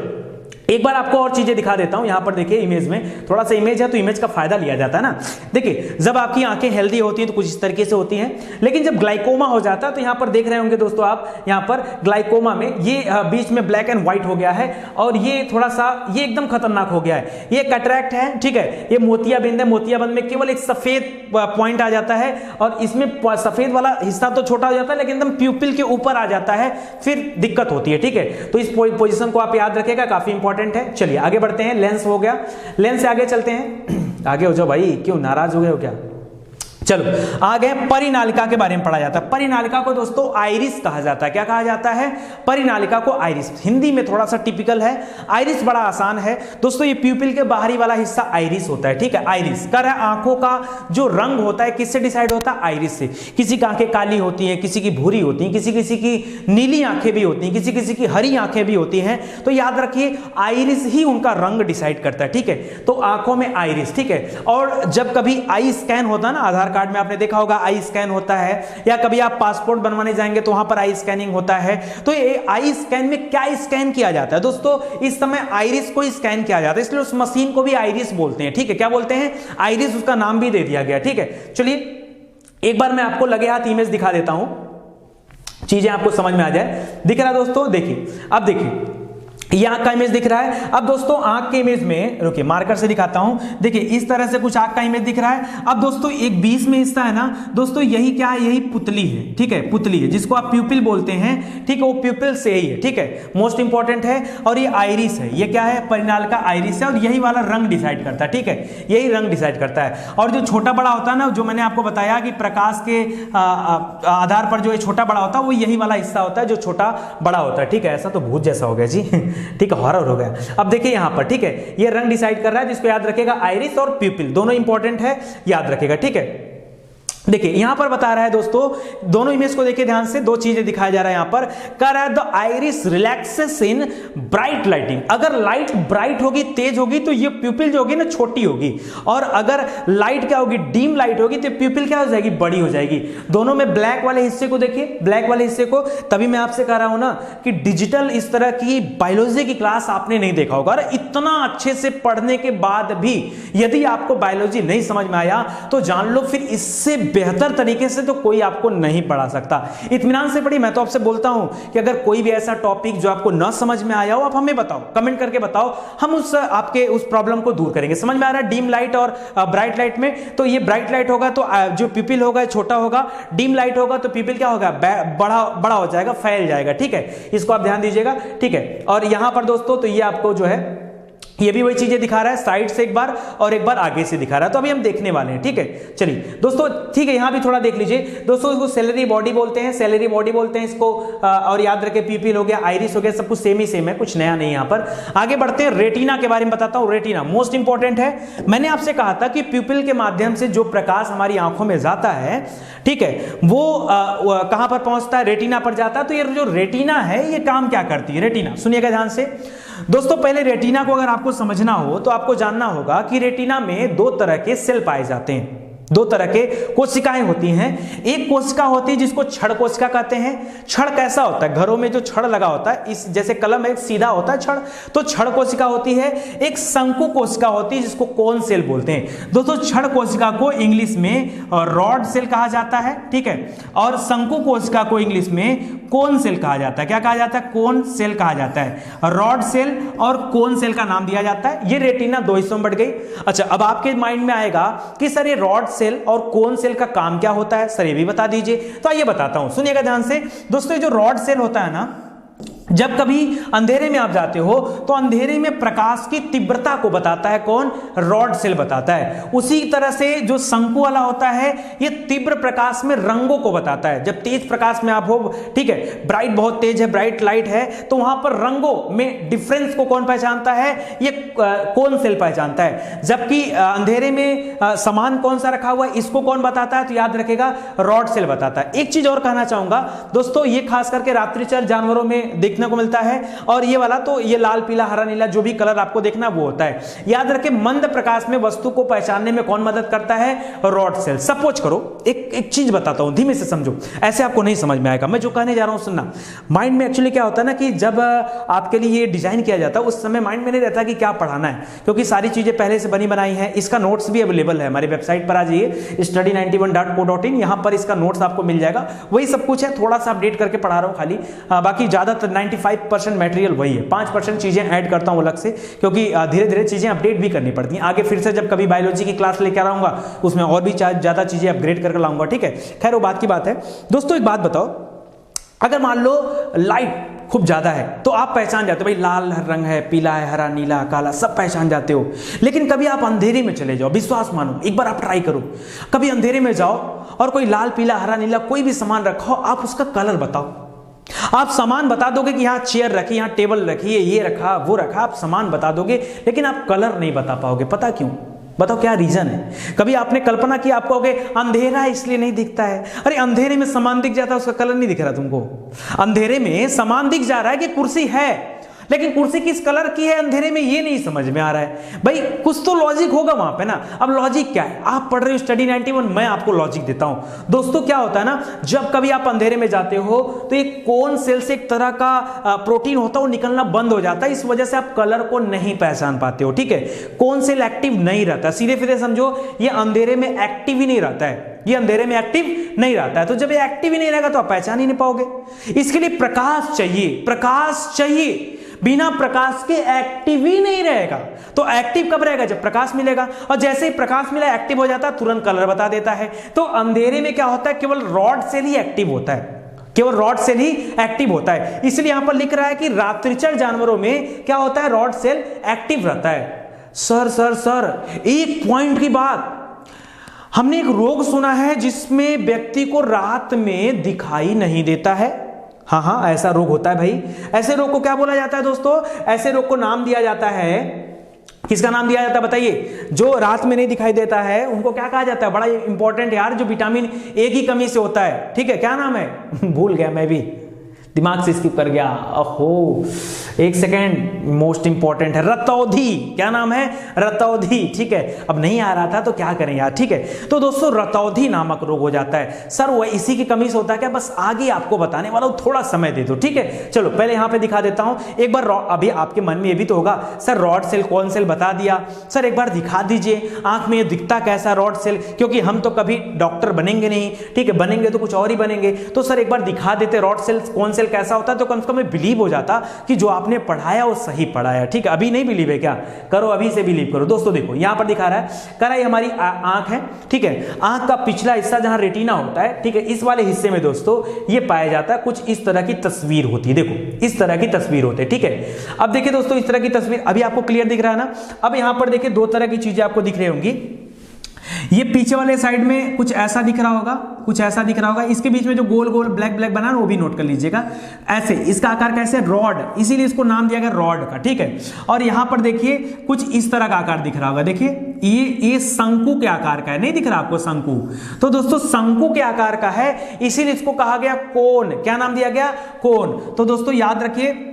एक बार आपको और चीजें दिखा देता हूं। यहां पर देखिए इमेज में, थोड़ा सा इमेज है तो इमेज का फायदा लिया जाता है ना। देखिए जब आपकी आंखें हेल्दी होती हैं तो कुछ इस तरीके से होती हैं, लेकिन जब ग्लाइकोमा हो जाता है तो यहां पर देख रहे होंगे दोस्तों आप, यहां पर ग्लाइकोमा में ये बीच में ब्लैक एंड व्हाइट हो गया है, और ये थोड़ा सा ये एकदम खतरनाक हो गया है। ये कैटरैक्ट है, ठीक है, ये मोतियाबिंद है। मोतियाबिंद में केवल एक सफेद पॉइंट आ जाता है, और इसमें सफेद वाला हिस्सा तो छोटा हो जाता है, लेकिन एकदम प्यूपिल के ऊपर आ जाता है, फिर दिक्कत होती है, ठीक है। तो इस पोजीशन को आप याद रखिएगा, काफी इंपॉर्टेंट है। चलिए आगे बढ़ते हैं। लेंस हो गया, लेंस से आगे चलते हैं। आगे हो जाओ भाई, क्यों नाराज हो गए हो क्या? चलो आगे परिनालिका के बारे में पढ़ा जाता है। परिनालिका को दोस्तों आइरिस कहा जाता है। क्या कहा जाता है? परिनालिका को आइरिस। हिंदी में थोड़ा सा टिपिकल है, आइरिस बड़ा आसान है दोस्तों। ये प्यूपिल के बाहरी वाला हिस्सा आइरिस होता है, ठीक है। आइरिस कर आंखों का जो रंग होता है किससे डिसाइड होता है? आइरिस से। किसी की आंखें काली होती हैं, किसी की भूरी होती हैं, किसी किसी की नीली आंखें भी होती हैं, किसी किसी की हरी आंखें भी होती हैं। तो याद रखिए आइरिस ही उनका रंग डिसाइड करता है, ठीक है। तो आंखों में आइरिस, ठीक है। और जब कभी आई स्कैन होता है ना, आधार कार्ड में आपने देखा होगा आई स्कैन होता है, या कभी आप पासपोर्ट बनवाने जाएंगे तो वहां पर आई स्कैनिंग होता है। तो ये आई स्कैन में क्या स्कैन किया जाता है दोस्तों? इस समय आइरिस को स्कैन किया जाता है, इसलिए उस मशीन को भी आइरिस बोलते हैं, ठीक है। क्या बोलते हैं? आइरिस, उसका नाम भी दे दिया गया, ठीक है। चलिए एक बार मैं आपको लगे हाथ इमेज दिखा देता हूं, चीजें आपको समझ में आ जाए। दिख रहा है दोस्तों? देखिए अब देखिए ये आंख का इमेज दिख रहा है। अब दोस्तों आंख के इमेज में रुकिए मार्कर से दिखाता हूं। देखिए इस तरह से कुछ आंख का इमेज दिख रहा है। अब दोस्तों एक बीच में हिस्सा है ना दोस्तों, यही क्या है, यही पुतली है, ठीक है, पुतली है जिसको आप प्यूपिल बोलते हैं, ठीक है, वो प्यूपिल से ही है, ठीक है, मोस्ट इंपॉर्टेंट है। और ये आइरिस है, ये क्या है, परिनाल का आइरिस है, और यही वाला रंग डिसाइड करता है, ठीक है, यही रंग डिसाइड करता है। और जो छोटा बड़ा होता है ना, जो मैंने आपको बताया कि प्रकाश के आधार पर जो छोटा बड़ा होता है वो यही वाला हिस्सा होता है जो छोटा बड़ा होता है, ठीक है। ऐसा तो भूत जैसा हो गया जी ठीक है, हॉरर हो गया। अब देखिए यहां पर, ठीक है, ये रंग डिसाइड कर रहा है, जिसको याद रखेगा आइरिस और प्यूपिल, दोनों इंपॉर्टेंट है, याद रखेगा, ठीक है। देखिए यहां पर बता रहा है दोस्तों, दोनों इमेज को देखिए ध्यान से, दो चीजें दिखाया जा रहा है यहां पर। कह रहा है the iris relaxes in bright lighting. अगर लाइट ब्राइट होगी, तेज होगी, तो ये प्यूपिल जो होगी ना छोटी होगी, और अगर लाइट क्या होगी, डीम लाइट होगी, तो प्यूपिल क्या हो जाएगी, बड़ी हो जाएगी। दोनों में ब्लैक वाले हिस्से को देखिए, ब्लैक वाले हिस्से को। तभी मैं आपसे कह रहा हूं ना कि डिजिटल इस तरह की बायोलॉजी की क्लास आपने नहीं देखा होगा। और इतना अच्छे से पढ़ने के बाद भी यदि आपको बायोलॉजी नहीं समझ में आया तो जान लो फिर इससे बेहतर तरीके से तो कोई आपको नहीं पढ़ा सकता। इत्मीनान से पढ़िए। मैं तो आपसे बोलता हूं कि अगर कोई भी ऐसा टॉपिक जो आपको ना समझ में आया हो, आप हमें बताओ, कमेंट करके बताओ, हम उस आपके उस प्रॉब्लम को दूर करेंगे। समझ में आ रहा है डीम लाइट और ब्राइट लाइट में? तो ये ब्राइट लाइट होगा तो जो प्यूपिल होगा छोटा होगा, डीम लाइट होगा तो प्यूपिल क्या होगा, बड़ा हो जाएगा, फैल जाएगा, ठीक है। इसको आप ध्यान दीजिएगा, ठीक है। और यहां पर दोस्तों तो ये आपको जो है ये भी वही चीजें दिखा रहा है, साइड से एक बार और एक बार आगे से दिखा रहा है। तो अभी हम देखने वाले हैं, ठीक है। चलिए दोस्तों, ठीक है, यहां भी थोड़ा देख लीजिए दोस्तों। इसको सेलरी बॉडी बोलते हैं, सेलरी बॉडी बोलते हैं इसको। और याद रखें प्यूपिल हो गया, आइरिस हो गया, सब कुछ सेम ही सेम है, कुछ नया नहीं। यहां पर आगे बढ़ते हैं, रेटिना के बारे में बताता हूं। रेटिना मोस्ट इंपॉर्टेंट है। मैंने आपसे कहा था कि प्यूपिल के माध्यम से जो प्रकाश हमारी आंखों में जाता है, ठीक है, वो कहां पर पहुंचता है, रेटिना पर जाता है। तो ये जो रेटिना है ये काम क्या करती है, रेटिना सुनिएगा ध्यान से दोस्तों। पहले रेटिना को अगर आपको समझना हो तो आपको जानना होगा कि रेटिना में दो तरह के सेल पाए जाते हैं, दो तरह के कोशिकाएं होती हैं। एक कोशिका होती है जिसको छड़ कोशिका कहते हैं। छड़ कैसा होता है, घरों में जो छड़ लगा होता है, इस जैसे कलम है सीधा होता है छड़, तो छड़ कोशिका होती है। एक शंकु कोशिका होती है जिसको कोन सेल बोलते हैं। दोस्तों छड़ कोशिका को इंग्लिश में रॉड सेल कहा जाता है, ठीक है, और शंकु कोशिका को इंग्लिश में कोन सेल कहा जाता है। क्या कहा जाता है, कोन सेल कहा जाता है। रॉड सेल और कोन सेल का नाम दिया जाता है। ये रेटिना दो हिस्सों में बढ़ गई। अच्छा, अब आपके माइंड में आएगा कि सर ये रॉड सेल और कोन सेल का काम क्या होता है, सर ये भी बता दीजिए। तो आइए बताता हूं, सुनिएगा ध्यान से दोस्तों। ये जो रॉड सेल होता है ना, जब कभी अंधेरे में आप जाते हो तो अंधेरे में प्रकाश की तीव्रता को बताता है कौन, रॉड सेल बताता है। उसी तरह से जो शंकु वाला होता है ये तीव्र प्रकाश में रंगों को बताता है। जब तेज प्रकाश में आप हो, ठीक है, ब्राइट बहुत तेज है, ब्राइट लाइट है, तो वहां पर रंगों में डिफरेंस को कौन पहचानता है, ये कोन सेल पहचानता है। जबकि अंधेरे में समान कौन सा रखा हुआ है, इसको कौन बताता है, तो याद रखेगा रॉड सेल बताता है। एक चीज और कहना चाहूंगा दोस्तों, ये खास करके रात्रिचर जानवरों में देखने को मिलता है, और ये वाला तो ये लाल पीला हरा नीला जो भी कलर आपको देखना वो होता है। याद रखें मंद प्रकाश में वस्तु को पहचानने में कौन मदद करता है, रॉड सेल। सपोज करो, एक चीज बताता हूं, धीमे से समझो, ऐसे आपको नहीं समझ में आएगा। मैं जो कहने जा रहा हूं सुनना। माइंड में एक्चुअली क्या होता है ना कि जब आपके लिए ये डिजाइन किया जाता है उस समय माइंड में नहीं रहता कि क्या पढ़ाना है, क्योंकि सारी चीजें पहले से बनी बनाई है। इसका नोट्स भी अवेलेबल है हमारी वेबसाइट पर, आ जाइए study91.co.in, यहां पर इसका नोट्स आपको मिल जाएगा। वही सब कुछ है, थोड़ा सा अपडेट करके पढ़ा रहा हूं खाली, बाकी ज्यादातर 95% मटेरियल वही है। 5% चीजें ऐड करता हूं अलग से, क्योंकि धीरे धीरे चीजें अपडेट भी करनी पड़ती हैं। आगे फिर से जब कभी बायोलॉजी की क्लास लेकर आऊंगा उसमें और भी ज्यादा चीजें अपग्रेड करके लाऊंगा, ठीक है। खैर वो बात की बात है। दोस्तों एक बात बताओ, अगर मान लो लाइट खूब ज्यादा है तो आप पहचान जाते हो, भाई लाल रंग है, पीला है, हरा नीला काला, सब पहचान जाते हो। लेकिन कभी आप अंधेरे में चले जाओ, विश्वास मानो, एक बार आप ट्राई करो, कभी अंधेरे में जाओ और कोई लाल पीला हरा नीला कोई भी सामान रखो, आप उसका कलर बताओ। आप सामान बता दोगे कि यहां चेयर रखी, यहां टेबल रखी है, ये रखा वो रखा, आप सामान बता दोगे, लेकिन आप कलर नहीं बता पाओगे। पता क्यों? बताओ क्या रीजन है? कभी आपने कल्पना की, आप कहोगे अंधेरा है इसलिए नहीं दिखता है। अरे अंधेरे में सामान दिख जाता है, उसका कलर नहीं दिख रहा तुमको। अंधेरे में सामान दिख जा रहा है कि कुर्सी है, लेकिन कुर्सी किस कलर की है अंधेरे में ये नहीं समझ में आ रहा है। भाई कुछ तो लॉजिक होगा वहां पे ना। अब लॉजिक क्या है? आप पढ़ रहे हो स्टडी 91, मैं आपको लॉजिक देता हूं। दोस्तों क्या होता है ना, जब कभी आप अंधेरे में जाते हो तो एक कोन सेल से एक तरह का प्रोटीन होता है, वो निकलना बंद हो जाता है। इस वजह से आप कलर को नहीं पहचान पाते हो, ठीक है। कोन सेल एक्टिव नहीं रहता, सीधे सीधे समझो ये अंधेरे में एक्टिव ही नहीं रहता है, ये अंधेरे में एक्टिव नहीं रहता है। तो जब ये एक्टिव ही नहीं रहेगा तो आप पहचान ही नहीं पाओगे। इसके लिए प्रकाश चाहिए, प्रकाश चाहिए। बिना प्रकाश के एक्टिव ही नहीं रहेगा। तो एक्टिव कब रहेगा? जब प्रकाश मिलेगा, और जैसे ही प्रकाश मिला एक्टिव हो जाता है, तुरंत कलर बता देता है। तो अंधेरे में क्या होता है? केवल रॉड सेल ही एक्टिव होता है, केवल रॉड सेल ही एक्टिव होता है। इसलिए यहां पर लिख रहा है कि रात्रिचर जानवरों में क्या होता है? रॉड सेल एक्टिव रहता है। सर एक पॉइंट की बात, हमने एक रोग सुना है जिसमें व्यक्ति को रात में दिखाई नहीं देता है। हाँ, ऐसा रोग होता है भाई। ऐसे रोग को क्या बोला जाता है दोस्तों? ऐसे रोग को नाम दिया जाता है, किसका नाम दिया जाता है बताइए? जो रात में नहीं दिखाई देता है उनको क्या कहा जाता है? बड़ा इंपॉर्टेंट यार, जो विटामिन ए की कमी से होता है, ठीक है, क्या नाम है? भूल गया, मैं भी दिमाग से स्किप कर गया। ओहो, एक सेकेंड, मोस्ट इंपॉर्टेंट है, रतौंधी। क्या नाम है? रतौंधी, ठीक है। अब नहीं आ रहा था तो क्या करें यार, ठीक है। तो दोस्तों रतौंधी नामक रोग हो जाता है। सर वो इसी की कमी से होता है क्या? बस आगे आपको बताने वाला हूं, थोड़ा समय दे दो, ठीक है। चलो पहले यहां पे दिखा देता हूं एक बार। अभी आपके मन में ये भी तो होगा, सर रॉड सेल कौन सेल बता दिया, सर एक बार दिखा दीजिए आंख में ये दिखता कैसा रॉड सेल, क्योंकि हम तो कभी डॉक्टर बनेंगे नहीं, ठीक है, बनेंगे तो कुछ और ही बनेंगे। तो सर एक बार दिखा देते रॉड सेल कौन सेल कैसा होता है, तो कम से कम बिलीव हो जाता कि जो आपने पढ़ाया वो सही पढ़ाया, ठीक है। अभी नहीं बिलीव है क्या? करो, अभी से बिलीव करो। दोस्तों देखो यहां पर दिखा रहा है, कह रहा है हमारी आंख है, ठीक है। आंख का पिछला हिस्सा जहां रेटिना होता है, ठीक है, इस वाले हिस्से में दोस्तों ये पाया जाता है। कुछ इस तरह की तस्वीर होती है, देखो इस तरह की तस्वीर होती है, ठीक है। अब देखिए दोस्तों इस तरह की तस्वीर अभी आपको क्लियर दिख रहा है ना। अब यहां पर देखिए दो तरह की चीजें आपको दिख रही होंगी। ये पीछे वाले साइड में कुछ ऐसा दिख रहा होगा, कुछ ऐसा दिख रहा होगा। इसके बीच में जो गोल गोल ब्लैक ब्लैक बना है वो भी नोट कर लीजिएगा। ऐसे इसका आकार कैसे? रॉड, इसीलिए इसको नाम दिया गया रॉड का, ठीक है। और यहां पर देखिए कुछ इस तरह का आकार दिख रहा होगा, देखिए ये शंकु के आकार का है, नहीं दिख रहा आपको? शंकु। तो दोस्तों शंकु के आकार का है, इसीलिए इसको कहा गया कोन। क्या नाम दिया गया? कोन। तो दोस्तों याद रखिए,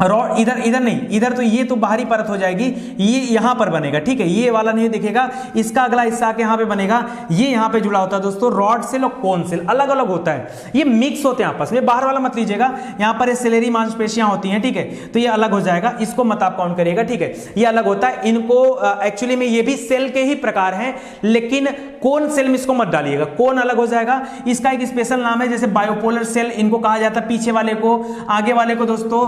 रॉड इधर नहीं, इधर तो ये तो बाहरी परत हो जाएगी, ये यहां पर बनेगा, ठीक है। ये वाला नहीं दिखेगा, इसका अगला हिस्सा आके यहां पे बनेगा, ये यहां पे जुड़ा होता है दोस्तों। रॉड सेल और कोन सेल अलग अलग होता है, ये मिक्स होते हैं आपस में। बाहर वाला मत लीजिएगा, यहां पर सेलेरी मांसपेशियां होती हैं, ठीक है, तो ये अलग हो जाएगा, इसको मत आप काउंट करिएगा, ठीक है। ये अलग होता है। इनको एक्चुअली में ये भी सेल के ही प्रकार हैं, लेकिन कोन सेल में इसको मत डालिएगा, कोन अलग हो जाएगा। इसका एक स्पेशल नाम है, जैसे बायोपोलर सेल इनको कहा जाता है, पीछे वाले को, आगे वाले को दोस्तों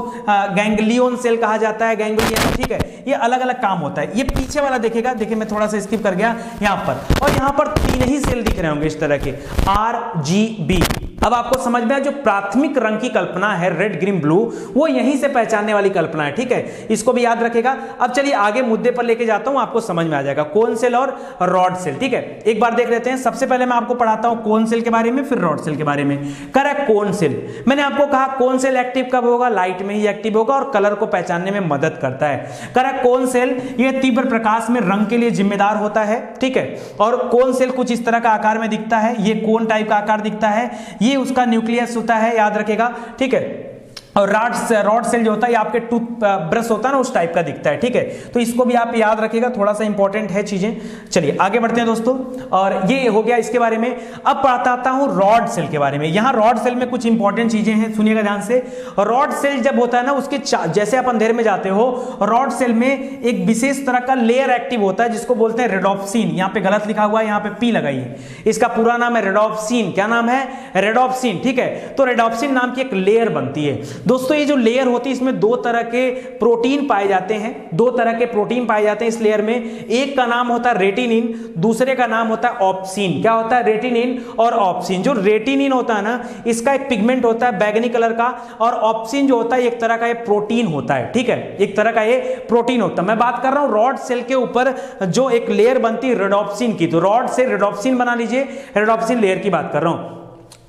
गैंग्लियन सेल कहा जाता है, गैंग्लियन, ठीक है। ये अलग अलग काम होता है। ये पीछे वाला देखेगा, देखिए मैं थोड़ा सा स्किप कर गया यहां पर, और यहां पर तीन ही सेल दिख रहे होंगे इस तरह के, RGB। अब आपको समझ में आया, जो प्राथमिक रंग की कल्पना है रेड ग्रीन ब्लू, वो यहीं से पहचानने वाली कल्पना है, ठीक है, इसको भी याद रखेगा। अब चलिए आगे मुद्दे पर लेके जाता हूं, आपको समझ में आ जाएगा कोन सेल और रॉड सेल, ठीक है। एक बार देख लेते हैं। सबसे पहले मैं आपको पढ़ाता हूं कोन सेल के बारे में, फिर रॉड सेल के बारे में। Correct, cone cell. मैंने आपको कहा कोन सेल एक्टिव कब होगा? लाइट में ही एक्टिव होगा और कलर को पहचानने में मदद करता है। करेक्ट, कोन सेल ये तीव्र प्रकाश में रंग के लिए जिम्मेदार होता है, ठीक है। और कोन सेल कुछ इस तरह का आकार में दिखता है, ये कोन टाइप का आकार दिखता है, ये उसका न्यूक्लियस होता है, याद रखेगा, ठीक है। और रॉड सेल जो होता है ये आपके टूथ ब्रश होता है ना, उस टाइप का दिखता है, ठीक है। तो इसको भी आप याद रखिएगा, थोड़ा सा इंपॉर्टेंट है चीजें। चलिए आगे बढ़ते हैं दोस्तों, और ये हो गया इसके बारे में। अब बताता हूं रॉड सेल के बारे में। यहां रॉड सेल में कुछ इंपॉर्टेंट चीजें हैं, सुनिएगा ध्यान से। रॉड सेल जब होता है ना, उसके जैसे आप अंधेरे में जाते हो, रॉड सेल में एक विशेष तरह का लेयर एक्टिव होता है जिसको बोलते हैं रेडोप्सिन। यहां पे गलत लिखा हुआ है, यहां पे पी लगाइए, इसका पूरा नाम है रेडोप्सिन। क्या नाम है? रेडोप्सिन, ठीक है। तो रेडोप्सिन नाम की एक लेयर बनती है दोस्तों। ये जो लेयर होती है इसमें दो तरह के प्रोटीन पाए जाते हैं, दो तरह के प्रोटीन पाए जाते हैं इस लेयर में। एक का नाम होता है रेटिनिन, दूसरे का नाम होता है ऑप्सिन। क्या होता है? रेटिनिन और ऑप्सिन। जो रेटिनिन होता है ना, इसका एक पिगमेंट होता है बैगनी कलर का, और ऑप्सिन जो होता है एक तरह का ये प्रोटीन होता है, ठीक है, एक तरह का ये प्रोटीन होता है। मैं बात कर रहा हूं रॉड सेल के ऊपर जो एक लेयर बनती है रेडोप्सिन की, तो रॉड से रेडोप्सिन बना लीजिए, रेडोप्सिन लेयर की बात कर रहा हूं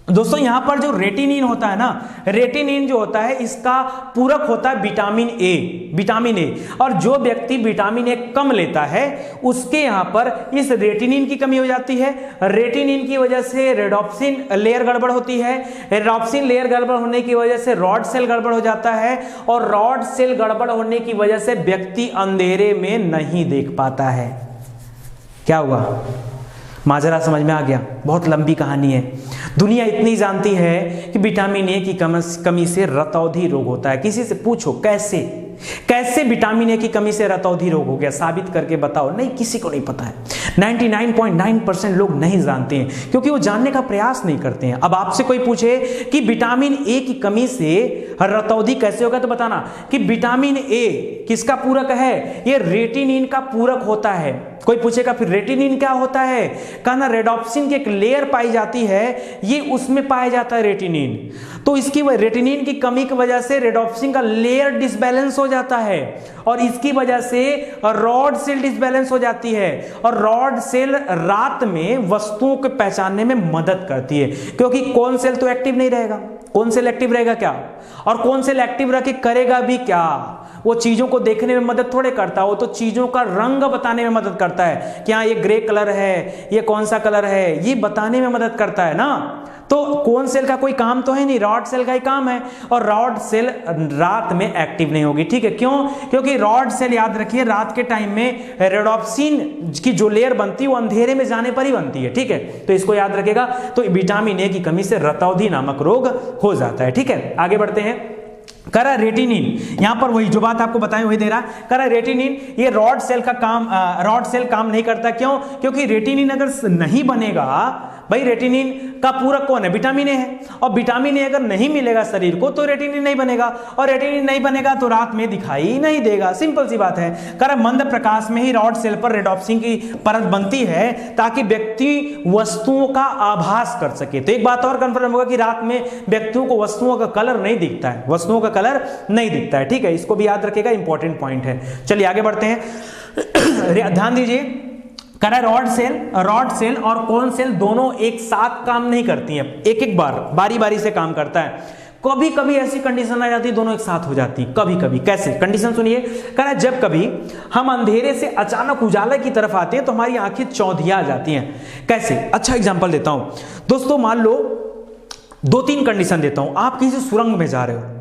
दोस्तों। यहां पर जो रेटिनिन होता है ना, रेटिनिन जो होता है इसका पूरक होता है विटामिन ए, विटामिन ए। और जो व्यक्ति विटामिन ए कम लेता है उसके यहां पर इस रेटिनिन की कमी हो जाती है। रेटिनिन की वजह से रेडोप्सिन लेयर गड़बड़ होती है, रेडोप्सिन लेयर गड़बड़ होने की वजह से रॉड सेल गड़बड़ हो जाता है, और रॉड सेल गड़बड़ होने की वजह से व्यक्ति अंधेरे में नहीं देख पाता है। क्या हुआ? माजरा समझ में आ गया? बहुत लंबी कहानी है। दुनिया इतनी जानती है कि विटामिन ए की कमी से रतौंधी रोग होता है। किसी से पूछो कैसे, कैसे विटामिन ए की कमी से रतौंधी रोग हो गया, साबित करके बताओ। नहीं, किसी को नहीं पता है। 99.9% लोग नहीं जानते हैं क्योंकि वो जानने का प्रयास नहीं करते हैं। अब आपसे कोई पूछे कि विटामिन ए की कमी से रतौंधी कैसे होगा, तो बताना कि विटामिन ए किसका पूरक है, ये रेटिनिन का पूरक होता है। कोई पूछेगा फिर रेटिनिन क्या होता है, कहना रेडोप्सिन की एक लेयर पाई जाती है, ये उसमें पाया जाता है रेटिनिन। तो इसकी रेटिनिन की कमी की वजह से रेडोप्सिन का लेयर डिसबैलेंस हो जाता है और इसकी वजह से रॉड सेल डिसबैलेंस हो जाती है। और रॉड सेल रात में वस्तुओं को पहचानने में मदद करती है क्योंकि कौन सेल तो एक्टिव नहीं रहेगा। कौन सेल एक्टिव रहेगा क्या, और कौन सेल एक्टिव रह के करेगा भी क्या, वो चीजों को देखने में मदद थोड़े करता है, वो तो चीजों का रंग बताने में मदद करता है कि हाँ ये ग्रे कलर है, ये कौन सा कलर है, ये बताने में मदद करता है ना। तो कौन सेल का कोई काम तो है नहीं, रॉड सेल का ही काम है। और रॉड सेल रात में एक्टिव नहीं होगी, ठीक है। क्यों, क्योंकि रॉड सेल, याद रखिए, रात के टाइम में रेडोप्सिन की जो लेयर बनती है वो अंधेरे में जाने पर ही बनती है, ठीक है। तो इसको याद रखेगा। तो विटामिन ए की कमी से रतौंधी नामक रोग हो जाता है, ठीक है। आगे बढ़ते हैं। करा रेटिनिन, यहां पर वही जो बात आपको बताएं वही दे रहा है। करा रेटिनिन, ये रॉड सेल का काम, रॉड सेल काम नहीं करता। क्यों, क्योंकि रेटिनिन अगर नहीं बनेगा, भाई रेटिनिन का पूरक कौन है, विटामिन ए है, और विटामिन ए अगर नहीं मिलेगा शरीर को तो रेटिनिन नहीं बनेगा, और रेटिनिन नहीं बनेगा तो रात में दिखाई नहीं देगा। सिंपल सी बात है। करा मंद प्रकाश में ही रॉड सेल पर रेडोप्सिन की परत बनती है ताकि व्यक्ति वस्तुओं का आभास कर सके। तो एक बात और कंफर्म होगा कि रात में व्यक्तियों को वस्तुओं का कलर नहीं दिखता है, वस्तुओं का कलर नहीं दिखता है, ठीक है। इसको भी याद रखिएगा, इंपॉर्टेंट पॉइंट है। चलिए आगे बढ़ते हैं। ध्यान दीजिए, करा रॉड सेल और कोन सेल दोनों एक साथ काम नहीं करती हैं, एक एक बार बारी बारी से काम करता है। कभी कभी ऐसी कंडीशन आ जाती है दोनों एक साथ हो जाती, कभी कभी। कैसे कंडीशन सुनिए, करा जब कभी हम अंधेरे से अचानक उजाले की तरफ आते हैं तो हमारी आंखें चौंधिया जाती हैं। कैसे, अच्छा एग्जांपल देता हूं दोस्तों। मान लो 2-3 कंडीशन देता हूं। आप किसी सुरंग में जा रहे हो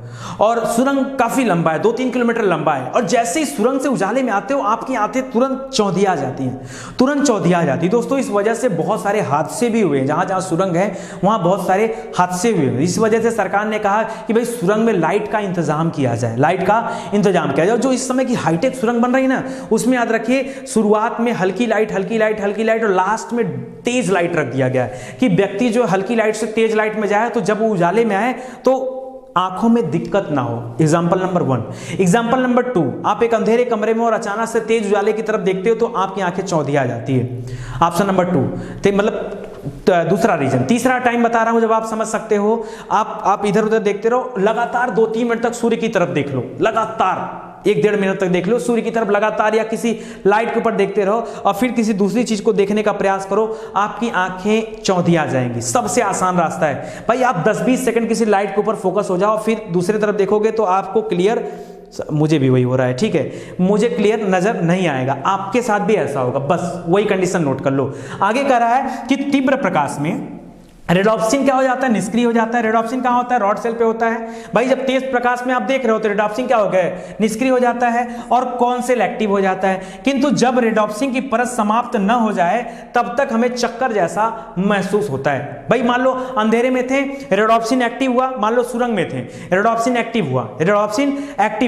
और सुरंग काफी लंबा है, 2-3 किलोमीटर लंबा है, और जैसे ही सुरंग से उजाले में आते हो आपकी आंखें तुरंत चौंधिया जाती हैं, तुरंत चौंधिया जाती है। दोस्तों इस वजह से बहुत सारे हादसे भी हुए हैं, जहां जहां सुरंग है वहां बहुत सारे हादसे हुए हैं। इस वजह से सरकार ने कहा कि भाई सुरंग में लाइट का इंतजाम किया जाए, लाइट का इंतजाम किया जाए। जो इस समय की हाईटेक सुरंग बन रही है ना, उसमें याद रखिए शुरुआत में हल्की लाइट और लास्ट में तेज लाइट रख दिया गया है कि व्यक्ति जो हल्की लाइट से तेज लाइट में जाए तो जब वो उजाले में आए तो आंखों में दिक्कत ना हो। Example number 1। एग्जाम्पल नंबर 2, आप एक अंधेरे कमरे में और अचानक से तेज उजाले की तरफ देखते हो तो आपकी आंखें चौंधिया जाती है। ऑप्शन नंबर 2, मतलब दूसरा रीजन। तीसरा टाइम बता रहा हूं जब आप समझ सकते हो, आप इधर उधर देखते रहो, लगातार 2-3 मिनट तक सूर्य की तरफ देख लो, लगातार 1-1.5 मिनट तक देख लो सूर्य की तरफ लगातार, या किसी लाइट के ऊपर देखते रहो और फिर किसी दूसरी चीज को देखने का प्रयास करो, आपकी आंखें चौंधिया जाएंगी। सबसे आसान रास्ता है भाई, आप 10-20 सेकंड किसी लाइट के ऊपर फोकस हो जाओ, फिर दूसरी तरफ देखोगे तो आपको क्लियर, मुझे भी वही हो रहा है, ठीक है, मुझे क्लियर नजर नहीं आएगा, आपके साथ भी ऐसा होगा। बस वही कंडीशन नोट कर लो। आगे कह रहा है कि तीव्र प्रकाश में रेडोप्सिन क्या हो जाता है, निष्क्रिय हो जाता है। रेडोप्सिन कहां होता है, रॉड सेल पे होता है। भाई जब तेज प्रकाश में आप देख रहे हो तो रेडोप्सिन क्या हो गया, निष्क्रिय हो जाता है और कौन सेल एक्टिव हो जाता है। किंतु जब रेडोप्सिन की परत समाप्त न हो जाए तब तक हमें चक्कर जैसा महसूस होता है। भाई मान लो अंधेरे में थे, रेडोप्सिन एक्टिव हुआ, मान लो सुरंग में थे, रेडोप्सिन एक्टिव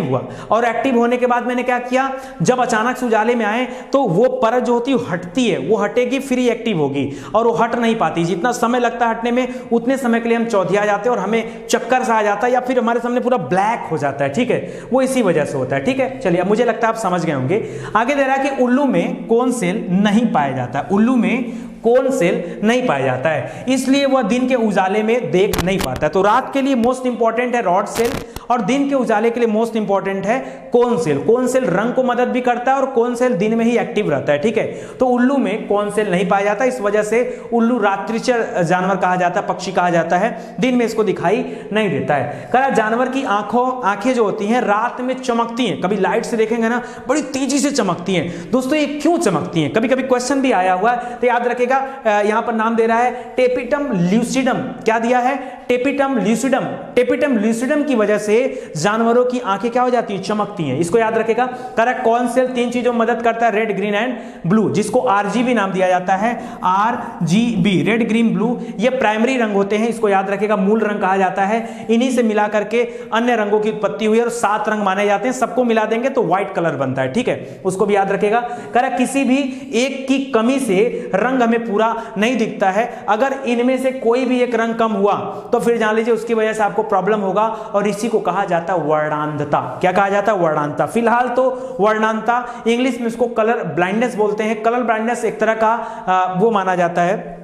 हुआ, और एक्टिव होने के बाद मैंने क्या किया, जब अचानक से उजाले में आए तो वो परत जो होती है हटती है, वो हटेगी फिर ही एक्टिव होगी, और वो हट नहीं पाती। जितना समय लगता हटने में उतने समय के लिए हम चौंधिया जाते हैं और हमें चक्कर सा आ जाता है, या फिर हमारे सामने पूरा ब्लैक हो जाता है, ठीक है, वो इसी वजह से होता है, ठीक है। चलिए अब मुझे लगता है आप समझ गए होंगे। आगे दे रहा है कि उल्लू में कोन सेल नहीं पाया जाता है, उल्लू में कोन सेल नहीं पाया जाता है, इसलिए वह दिन के उजाले में देख नहीं पाता है। तो रात के लिए मोस्ट इंपॉर्टेंट है रॉड सेल और दिन के उजाले के लिए मोस्ट इंपॉर्टेंट है कोन सेल। कोन सेल रंग को मदद भी करता है और कोन सेल दिन में ही एक्टिव रहता है, ठीक है। तो उल्लू में कोन सेल नहीं पाया जाता, इस वजह से उल्लू रात्रिचर जानवर कहा जाता है, पक्षी कहा जाता है, दिन में इसको दिखाई नहीं देता है। कहा जानवर की आंखें जो होती हैं रात में चमकती हैं, कभी लाइट से देखेंगे ना बड़ी तेजी से चमकती हैं। दोस्तों ये क्यों चमकती हैं, कभी कभी क्वेश्चन भी आया हुआ है, तो याद रखेगा। यहां पर नाम दे रहा है टेपिटम ल्यूसिडम, क्या दिया है, टेपिटम ल्यूसिडम। टेपिटम ल्यूसिडम की वजह से जानवरों की आंखें क्या हो जाती है, चमकती हैं। इसको याद रखेगा। करेक्ट। कौन सेल 3 चीजों में मदद करता है, रेड ग्रीन एंड ब्लू, जिसको आरजीबी नाम दिया जाता है, आरजीबी, रेड ग्रीन ब्लू। ये प्राइमरी रंग होते हैं, इसको याद रखेगा, मूल रंग कहा जाता है। इन्हीं से मिला करके अन्य रंगों की उत्पत्ति हुई और 7 रंग माने जाते हैं। सबको मिला देंगे तो व्हाइट कलर बनता है, ठीक है, उसको भी याद रखेगा। करेक्ट। किसी भी एक की कमी से रंग हमें पूरा नहीं दिखता है। अगर इनमें से कोई भी एक रंग कम हुआ तो फिर जान लीजिए उसकी वजह से आपको प्रॉब्लम होगा, और इसी को कहा जाता है वर्णांधता। क्या कहा जाता है, वर्णांधता। फिलहाल तो वर्णांधता, इंग्लिश में इसको कलर ब्लाइंडनेस बोलते हैं। कलर ब्लाइंडनेस एक तरह का वो माना जाता है,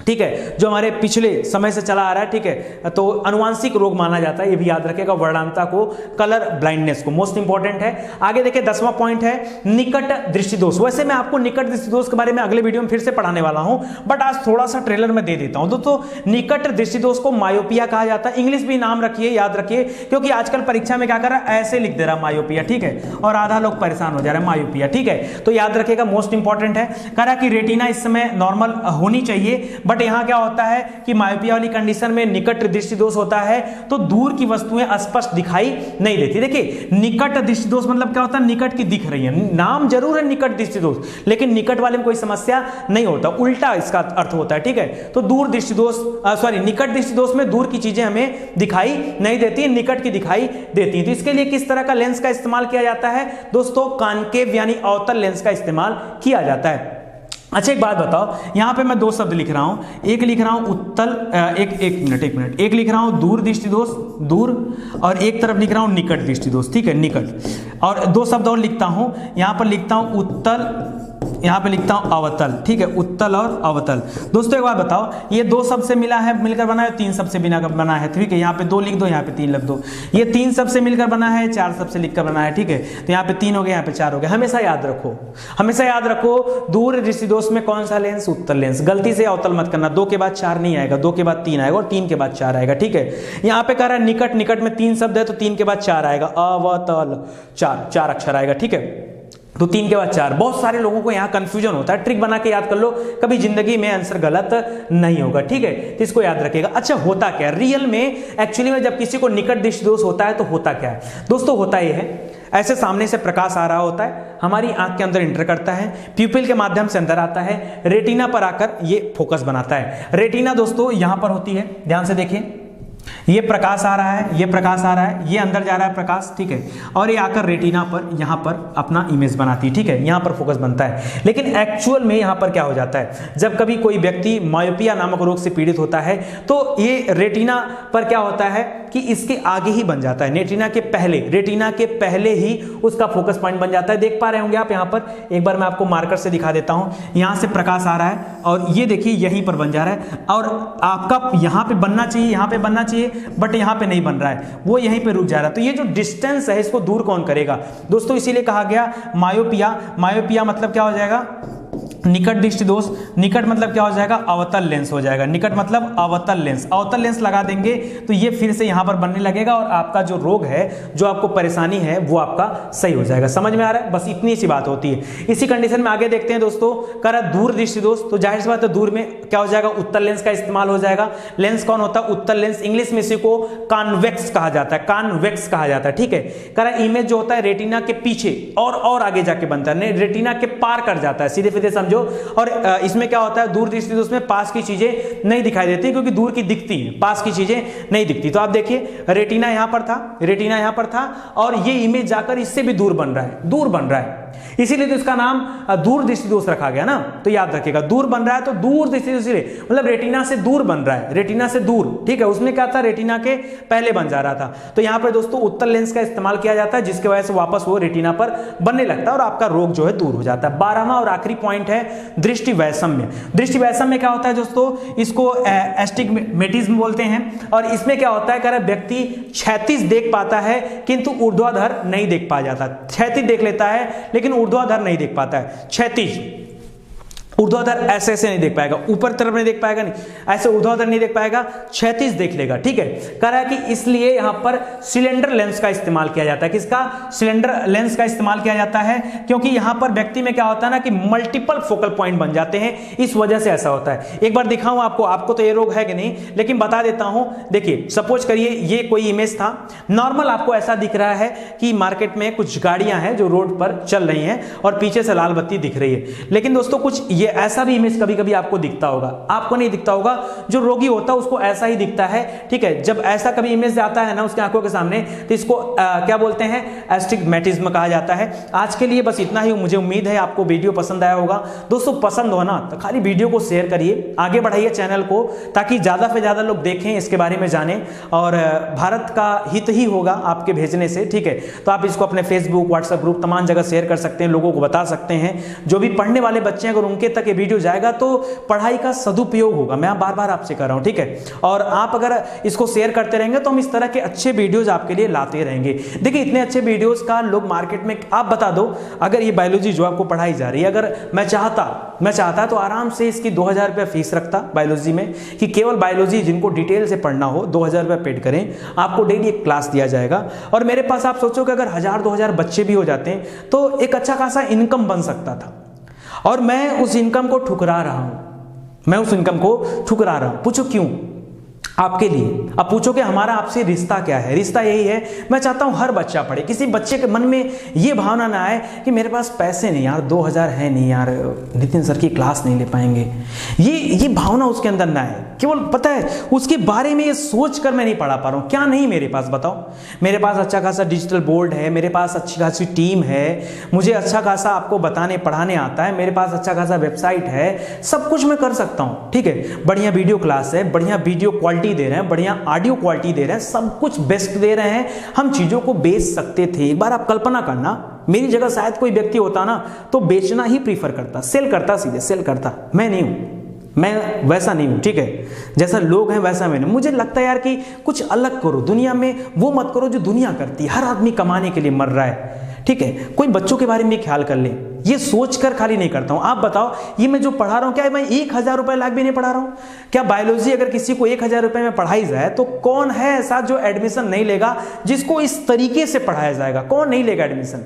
ठीक है, जो हमारे पिछले समय से चला आ रहा है, ठीक है, तो अनुवांशिक रोग माना जाता है। ये भी याद रखेगा, वर्णांधता को, कलर ब्लाइंडनेस को, मोस्ट इंपॉर्टेंट है। आगे देखिए 10वां पॉइंट है निकट दृष्टि दोष। वैसे मैं आपको निकट दृष्टि दोष के बारे में अगले वीडियो में फिर से पढ़ाने वाला हूं, बट आज थोड़ा सा ट्रेलर में दे देता हूं। दोस्तों निकट दृष्टि दोष को मायोपिया कहा जाता है। इंग्लिश भी नाम रखिए, याद रखिए, क्योंकि आजकल परीक्षा में क्या कर रहा है, ऐसे लिख दे रहा मायोपिया, ठीक है, और आधा लोग परेशान हो जा रहे हैं मायोपिया, ठीक है, तो याद रखिएगा, मोस्ट इंपॉर्टेंट है। कह रहा कि रेटिना इस समय नॉर्मल होनी चाहिए, बट यहां क्या होता है कि मायोपिया वाली कंडीशन में निकट दृष्टि दोष होता है तो दूर की वस्तुएं स्पष्ट दिखाई नहीं देती। देखिए निकट दृष्टि दोष मतलब क्या होता है, निकट की दिख रही है, नाम जरूर है निकट दृष्टि दोष, लेकिन निकट वाले में कोई समस्या नहीं होता, उल्टा इसका अर्थ होता है, ठीक है। तो दूर दृष्टि दोष, सॉरी, निकट दृष्टि दोष में दूर की चीजें हमें दिखाई नहीं देती, निकट की दिखाई देती है। तो इसके लिए किस तरह का लेंस का इस्तेमाल किया जाता है दोस्तों, कॉनकेव यानी अवतल लेंस का इस्तेमाल किया जाता है। अच्छा एक बात बताओ, यहां पे मैं 2 शब्द लिख रहा हूं, एक लिख रहा हूं उत्तल, एक मिनट, एक लिख रहा हूं दूर दृष्टि दोष, दूर, और एक तरफ लिख रहा हूं निकट दृष्टि दोष, ठीक है, निकट। और 2 शब्द और लिखता हूं, यहां पर लिखता हूं उत्तल, यहां पे लिखता हूं अवतल, ठीक है, उत्तल और अवतल। दोस्तों एक बात बताओ, ये 2 शब्द से मिला है, मिलकर बना है, 3 शब्द से बना है, ठीक है, यहां पे 2 लिख दो, यहां पे 3 लिख दो। ये 3 शब्द से मिलकर बना है, 4 शब्द से लिखकर बना है, ठीक है, तो यहां पे 3 हो गए, यहां पे 4 हो गए। हमेशा याद रखो, हमेशा याद रखो, दूर दृष्टि दोष में कौन सा लेंस, उत्तल लेंस। गलती से अवतल मत करना, 2 के बाद 4 नहीं आएगा, 2 के बाद 3 आएगा, और 3 के बाद 4 आएगा, ठीक है। यहां पे कह रहा है निकट, निकट में 3 शब्द है तो 3 के बाद 4 आएगा, अवतल, 4 अक्षर आएगा, ठीक है, तो 3 के बाद 4। बहुत सारे लोगों को यहां कंफ्यूजन होता है, ट्रिक बना के याद कर लो, कभी जिंदगी में आंसर गलत नहीं होगा, ठीक है, तो इसको याद रखिएगा। अच्छा होता क्या है रियल में, एक्चुअली में जब किसी को निकट दृष्टि दोष होता है तो होता क्या है दोस्तों, होता यह है, ऐसे सामने से प्रकाश आ रहा होता है, हमारी आंख के अंदर इंटर करता है, प्यूपिल के माध्यम से अंदर आता है, रेटिना पर आकर ये फोकस बनाता है। रेटिना दोस्तों यहां पर होती है, ध्यान से देखिए, ये प्रकाश आ रहा है, ये प्रकाश आ रहा है, ये अंदर जा रहा है प्रकाश, ठीक है, और ये आकर रेटिना पर यहां पर अपना इमेज बनाती है, ठीक है, यहां पर फोकस बनता है। लेकिन एक्चुअल में यहां पर क्या हो जाता है, जब कभी कोई व्यक्ति मायोपिया नामक रोग से पीड़ित होता है तो ये रेटिना पर क्या होता है कि इसके आगे ही बन जाता है, रेटिना के पहले ही उसका फोकस पॉइंट बन जाता है। देख पा रहे होंगे आप यहां पर, एक बार मैं आपको मार्कर से दिखा देता हूं, यहां से प्रकाश आ रहा है और ये देखिए यहीं पर बन जा रहा है, और आपका यहां पे बनना चाहिए, यहां पे बनना चाहिए, बट यहां पे नहीं बन रहा है, वो यहीं पे रुक जा रहा है। तो ये जो डिस्टेंस है इसको दूर कौन करेगा दोस्तों, इसीलिए कहा गया मायोपिया। मायोपिया मतलब क्या हो जाएगा, निकट दृष्टि दोष। निकट मतलब क्या हो जाएगा, अवतल लेंस हो जाएगा, निकट मतलब अवतल लेंस। अवतल लेंस लगा देंगे तो ये फिर से यहां पर बनने लगेगा और आपका जो रोग है, जो आपको परेशानी है, वो आपका सही हो जाएगा। समझ में आ रहा है, बस इतनी सी बात होती है। इसी कंडीशन में आगे देखते हैं दोस्तों, करा दूर दृष्टि दोष, तो जाहिर सी बात है दूर में क्या हो जाएगा, उत्तल लेंस का इस्तेमाल हो जाएगा। लेंस कौन होता है, उत्तल लेंस, इंग्लिश में इसी को कॉन्वेक्स कहा जाता है, कॉन्वेक्स कहा जाता है, ठीक है। करा इमेज जो होता है रेटिना के पीछे और आगे जाके बनता है, रेटिना के पार कर जाता है, सीधे सीधे समझो। और इसमें क्या होता है, दूर दृष्टि दोष में पास की चीजें नहीं दिखाई देती, क्योंकि दूर की दिखती हैं, पास की चीजें नहीं दिखती। तो आप देखिए रेटिना यहां पर था, रेटिना यहां पर था, और ये इमेज जाकर इससे भी दूर बन रहा है, दूर बन रहा है, इसीलिए तो इसका नाम दूर दृष्टि दोष रखा गया ना। तो याद रखिएगा, दूर बन रहा है तो दूर दृष्टि दोष, मतलब रेटिना से दूर बन रहा है, रेटिना से दूर, ठीक है। उसमें क्या था, रेटिना के पहले बन जा रहा था। तो यहां पर दोस्तों उत्तल लेंस का इस्तेमाल किया जाता है, जिसकी वजह से वापस वो रेटिना पर बनने लगता है और आपका रोग जो है दूर हो जाता है। 12वां और आखिरी पॉइंट है दृष्टि वैषम्य। दृष्टि वैषम्य क्या होता है दोस्तों, इसको एस्टिग्मेटिज्म बोलते हैं। और इसमें क्या होता है, कह रहा व्यक्ति क्षैतिज देख पाता है किंतु ऊर्ध्वाधर नहीं देख पा जाता, क्षैतिज देख लेता है लेकिन ऊर्ध्वाधर नहीं देख पाता है, क्षैतिज। ऊर्ध्वाधर ऐसे ऐसे नहीं देख पाएगा, ऊपर तरफ नहीं देख पाएगा, नहीं ऐसे ऊर्ध्वाधर नहीं देख पाएगा, क्षैतिज देख लेगा। ठीक है, कह रहा है कि इसलिए यहां पर सिलेंडर लेंस का इस्तेमाल किया जाता है। किसका? सिलेंडर लेंस का इस्तेमाल किया जाता है, क्योंकि यहां पर व्यक्ति में क्या होता है ना कि मल्टीपल फोकल पॉइंट बन जाते हैं, इस वजह से ऐसा होता है। एक बार दिखाऊं आपको तो ये रोग है कि नहीं, लेकिन बता देता हूं। देखिए, सपोज करिए ये कोई इमेज था, नॉर्मल आपको ऐसा दिख रहा है कि मार्केट में कुछ गाड़ियां हैं जो रोड पर चल रही हैं और पीछे से लाल बत्ती दिख रही है। लेकिन दोस्तों कुछ ये ऐसा भी इमेज कभी कभी आपको दिखता होगा, आपको नहीं दिखता होगा, जो रोगी होता है उसको ऐसा ही दिखता है। ठीक है, जब ऐसा कभी इमेज आता है ना उसकी आंखों के सामने, तो इसको क्या बोलते हैं? एस्टिग्मेटिज्म कहा जाता है। आज के लिए बस इतना ही, मुझे उम्मीद है आपको वीडियो पसंद आया होगा। दोस्तों पसंद हो ना तो खाली वीडियो को शेयर करिए, आगे बढ़ाइए चैनल को, ताकि ज्यादा से ज्यादा लोग देखें, इसके बारे में जानें, और भारत का हित ही होगा आपके भेजने से। ठीक है, तो आप इसको अपने फेसबुक, व्हाट्सएप ग्रुप, तमाम जगह शेयर कर सकते हैं, लोगों को बता सकते हैं। जो भी पढ़ने वाले बच्चे हैं, अगर उनके तक ये वीडियो जाएगा तो पढ़ाई का सदुपयोग होगा। मैं बार बार आपसे कह रहा हूं। ठीक है, और आप अगर इसको शेयर करते रहेंगे तो हम इस तरह के अच्छे वीडियोज आपके लिए लाते रहेंगे। देखिए, इतने अच्छे वीडियोज का लोग मार्केट में, आप बता दो, अगर ये बायोलॉजी जो आपको पढ़ाई जा रही है, अगर मैं चाहता तो आराम से इसकी 2000 रुपये फीस रखता बायोलॉजी में, कि केवल बायोलॉजी जिनको डिटेल से पढ़ना हो 2000 रुपये पेड करें, आपको डेली एक क्लास दिया जाएगा। और मेरे पास आप सोचो कि अगर 1000-2000 बच्चे भी हो जाते हैं तो एक अच्छा खासा इनकम बन सकता था, और मैं उस इनकम को ठुकरा रहा हूं। पूछो क्यों? आपके लिए। अब पूछो कि हमारा आपसे रिश्ता क्या है? रिश्ता यही है, मैं चाहता हूं हर बच्चा पढ़े। किसी बच्चे के मन में ये भावना ना आए कि मेरे पास पैसे नहीं यार, 2000 है नहीं यार, नितिन सर की क्लास नहीं ले पाएंगे, ये भावना उसके अंदर ना आए। केवल पता है उसके बारे में ये सोच कर मैं नहीं पढ़ा पा रहा हूं। क्या नहीं मेरे पास? बताओ। मेरे पास अच्छा खासा डिजिटल बोर्ड है, मेरे पास अच्छी खासी टीम है, मुझे अच्छा खासा आपको बताने पढ़ाने आता है, मेरे पास अच्छा खासा वेबसाइट है, सब कुछ मैं कर सकता हूं। ठीक है, बढ़िया वीडियो क्लास है, बढ़िया वीडियो क्वालिटी दे रहे हैं, बढ़िया ऑडियो क्वालिटी दे रहे हैं, सब कुछ बेस्ट दे रहे हैं। हम चीजों को बेच सकते थे। एक बार आप कल्पना करना, मेरी जगह शायद कोई व्यक्ति होता ना तो बेचना ही प्रीफर करता, सेल करता, सीधे सेल करता। मैं नहीं हूं, मैं वैसा नहीं हूं। ठीक है, जैसा लोग हैं वैसा मैं नहीं। मुझे लगता है यार कि कुछ अलग करो दुनिया में, वो मत करो जो दुनिया करती है। हर आदमी कमाने के लिए मर रहा है। ठीक है, कोई बच्चों के बारे में ख्याल कर ले, ये सोचकर खाली नहीं करता हूं। आप बताओ, ये मैं जो पढ़ा रहा हूं, क्या मैं 1000 रुपए लाख भी नहीं पढ़ा रहा हूं? क्या बायोलॉजी अगर किसी को 1000 रुपए में पढ़ाई जाए तो कौन है ऐसा जो एडमिशन नहीं लेगा, जिसको इस तरीके से पढ़ाया जाएगा? कौन नहीं लेगा एडमिशन?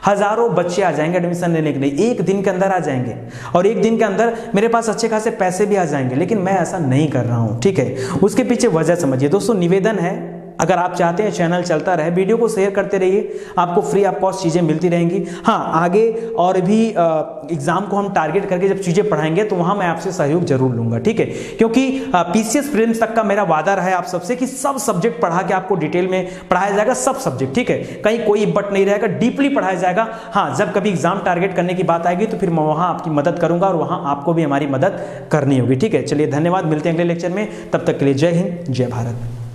हजारों बच्चे आ जाएंगे एडमिशन लेने के लिए, एक दिन के अंदर आ जाएंगे, और एक दिन के अंदर मेरे पास अच्छे खासे पैसे भी आ जाएंगे। लेकिन मैं ऐसा नहीं कर रहा हूं। ठीक है, उसके पीछे वजह समझिए। दोस्तों निवेदन है, अगर आप चाहते हैं चैनल चलता रहे, वीडियो को शेयर करते रहिए, आपको फ्री ऑफ कॉस्ट चीज़ें मिलती रहेंगी। हाँ, आगे और भी एग्जाम को हम टारगेट करके जब चीज़ें पढ़ाएंगे तो वहाँ मैं आपसे सहयोग जरूर लूंगा। ठीक है, क्योंकि पीसीएस प्रीलिम्स तक का मेरा वादा रहा है आप सबसे कि सब सब्जेक्ट पढ़ा के आपको डिटेल में पढ़ाया जाएगा, सब सब्जेक्ट। ठीक है, कहीं कोई बट नहीं रहेगा, डीपली पढ़ाया जाएगा। हाँ, जब कभी एग्जाम टारगेट करने की बात आएगी तो फिर मैं वहाँ आपकी मदद करूंगा और वहाँ आपको भी हमारी मदद करनी होगी। ठीक है, चलिए धन्यवाद, मिलते हैं अगले लेक्चर में, तब तक के लिए जय हिंद, जय भारत।